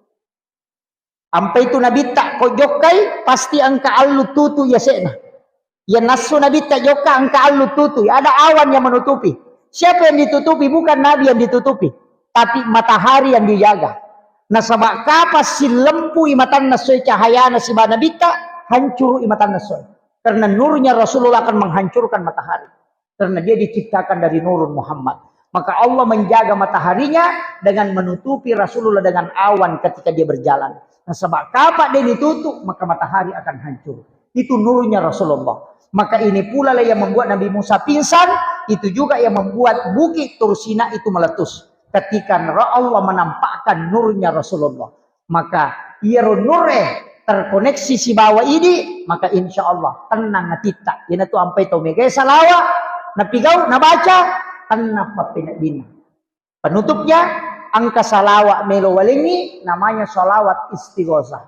Ampai itu nabi tak kojokai pasti angka allu tutu ya sena. Ya nasu nabi tak joka angka allu tutu. Ada awan yang menutupi. Siapa yang ditutupi? Bukan nabi yang ditutupi. Tapi matahari yang dijaga. Nah sabak kapas si lempu imatan nasoy cahaya si banabita hancur imatan nasoy. Karena nurnya Rasulullah akan menghancurkan matahari. Karena dia diciptakan dari nurun Muhammad. Maka Allah menjaga mataharinya dengan menutupi Rasulullah dengan awan ketika dia berjalan. Nah sabak kapak dia ditutup maka matahari akan hancur. Itu nurnya Rasulullah. Maka ini pula lah yang membuat Nabi Musa pingsan. Itu juga yang membuat bukit Tursina itu meletus. Ketika Allah menampakkan nurnya Rasulullah, maka ia nurnya terkoneksi si bawah ini, maka insya Allah tenang natita. Ini tuh sampai to mega salawa, napigau, nabaca, tenang papinadina. Penutupnya angka salawa melo walingi namanya salawat istighosah.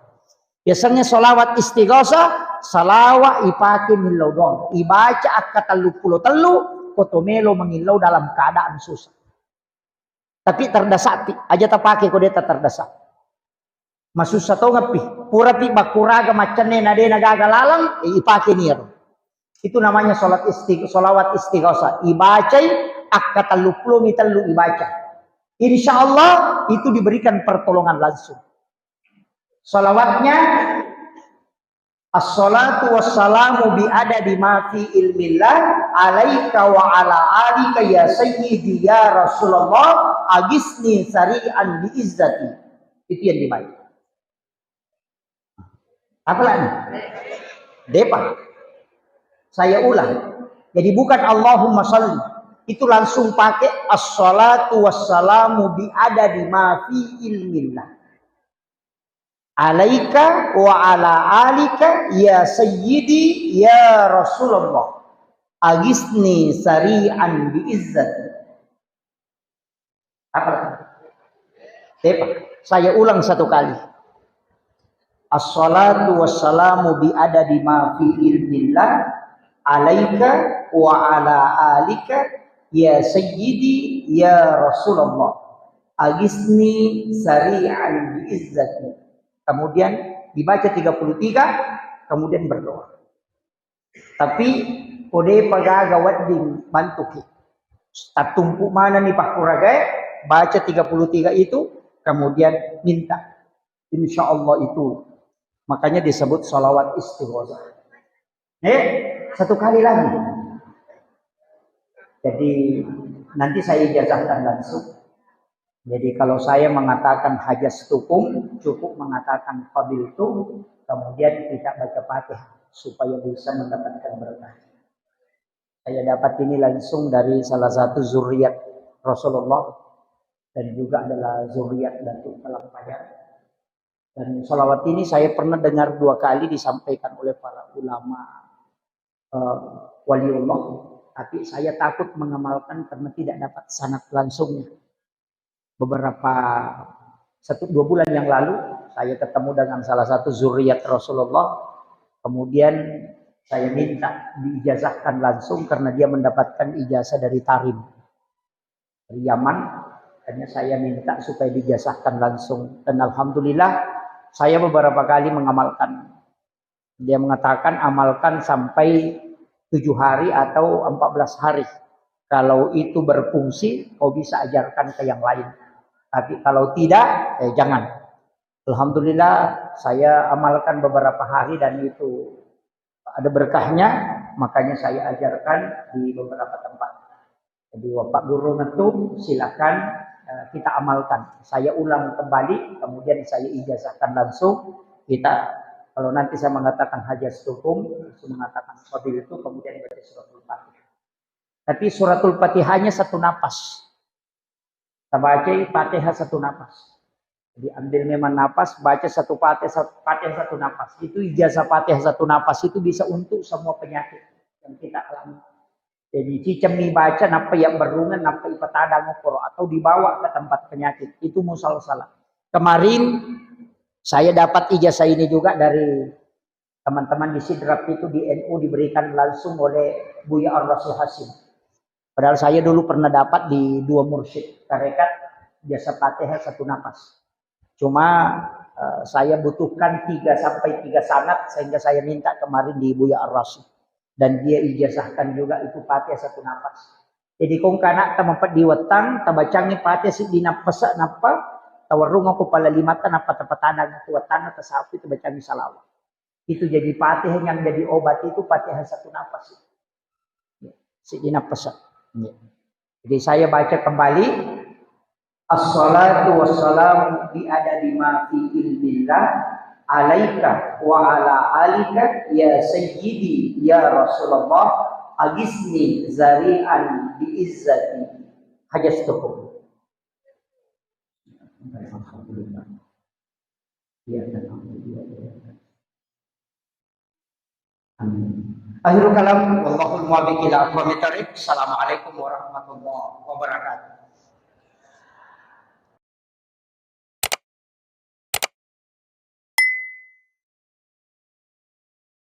Biasanya salawat istighosah, salawa ipake milodon, ibaca akka telu kotomelo mengilau dalam keadaan susah. Tapi terdasati aja tak pakai kau dia tak terdasak. Masus satu ngapi, pura pi bakuraga macane nade nagaga lalang, ipake niar. Itu namanya solawat istighosah. Ibacai akka taluplo mitalu ibaca. Insya Allah itu diberikan pertolongan langsung. Solawatnya as-salatu wassalamu bi'adadi ma fi ilmillah alaika wa ala alika ya sayyidi ya Rasulullah agisni sari'an bi'izzati. Itu yang dibaca. Apa lagi? Depan. Saya ulang. Jadi bukan Allahumma sholli. Itu langsung pakai as-salatu wassalamu bi'adadi ma fi ilmillah. Alaika wa ala alika ya sayyidi ya Rasulullah agisni sari'an bi'izzati. Apa? Saya ulang satu kali. As-salatu wassalamu bi'adadi ma fi ilmillah alaika wa ala alika ya sayyidi ya Rasulullah agisni sari'an bi'izzati. Kemudian dibaca 33, kemudian berdoa. Tapi kode pagaga wadding bantu ki. Tak tumpuk mana nih Pak Kuraga, baca 33 itu, kemudian minta. Insya Allah itu. Makanya disebut sholawat istighosah. Satu kali lagi. Jadi nanti saya ijazahkan langsung. Jadi kalau saya mengatakan hajas tukum, cukup mengatakan qabil itu, kemudian kita baca Fatihah supaya bisa mendapatkan berkah. Saya dapat ini langsung dari salah satu zuriat Rasulullah dan juga adalah zuriat Datuk Palampayan. Dan sholawat ini saya pernah dengar 2 kali disampaikan oleh para ulama waliullah, tapi saya takut mengamalkan karena tidak dapat sanad langsungnya. Beberapa 1-2 bulan yang lalu saya ketemu dengan salah satu zuriat Rasulullah, kemudian saya minta diijazahkan langsung karena dia mendapatkan ijazah dari Tarim, dari Yaman. Hanya saya minta supaya diijazahkan langsung dan alhamdulillah saya beberapa kali mengamalkan. Dia mengatakan amalkan sampai 7 hari atau 14 hari. Kalau itu berfungsi, kau bisa ajarkan ke yang lain. Tapi kalau tidak, jangan. Alhamdulillah saya amalkan beberapa hari dan itu ada berkahnya, makanya saya ajarkan di beberapa tempat. Jadi Bapak Guru Ngetum silakan kita amalkan. Saya ulang kembali, kemudian saya ijazahkan langsung. Kita kalau nanti saya mengatakan hajas tukum, saya mengatakan qabil itu, kemudian baca suratul Fatihah. Tapi suratul Fatihahnya 1 napas. Kita baca Fatihah 1 napas. Jadi ambil memang napas, baca 1 Fatihah 1 napas. Itu ijazah Fatihah 1 napas itu bisa untuk semua penyakit yang kita alami. Jadi cicemi baca napa yang berungan, napa ipatada ngokoro atau dibawa ke tempat penyakit. Itu musalsalah. Kemarin saya dapat ijazah ini juga dari teman-teman di Sidrap itu di NU, diberikan langsung oleh Buya Ar-Rasul Hasim. Padahal saya dulu pernah dapat di 2 mursyid tarekat jasa Fatihah 1 napas. Cuma saya butuhkan 3 sampai 3 sanad sehingga saya minta kemarin di Buya Ar-Rasul dan dia ijazahkan juga itu Fatihah 1 napas. Jadi kung kana ta mampat diwatang tabacangi Fatihah si dinapasa napa tawarung ako pala limatan apa tapatana ng tuwatan ta sapi tabacangi salawat. Itu jadi Fatihah yang jadi obat itu Fatihah 1 napas. Si dinapasa. Jadi saya baca kembali as-salatu wassalamu bi adadi ma fi ilmillah alaika wa ala alika ya sayyidi ya Rasulullah agisni zari'an bi izzati hajastukum. Alhamdulillah. Ya amin. Akhirul kalam wallahul muwaffiq ila aqwamit thariq. Assalamualaikum warahmatullahi wabarakatuh.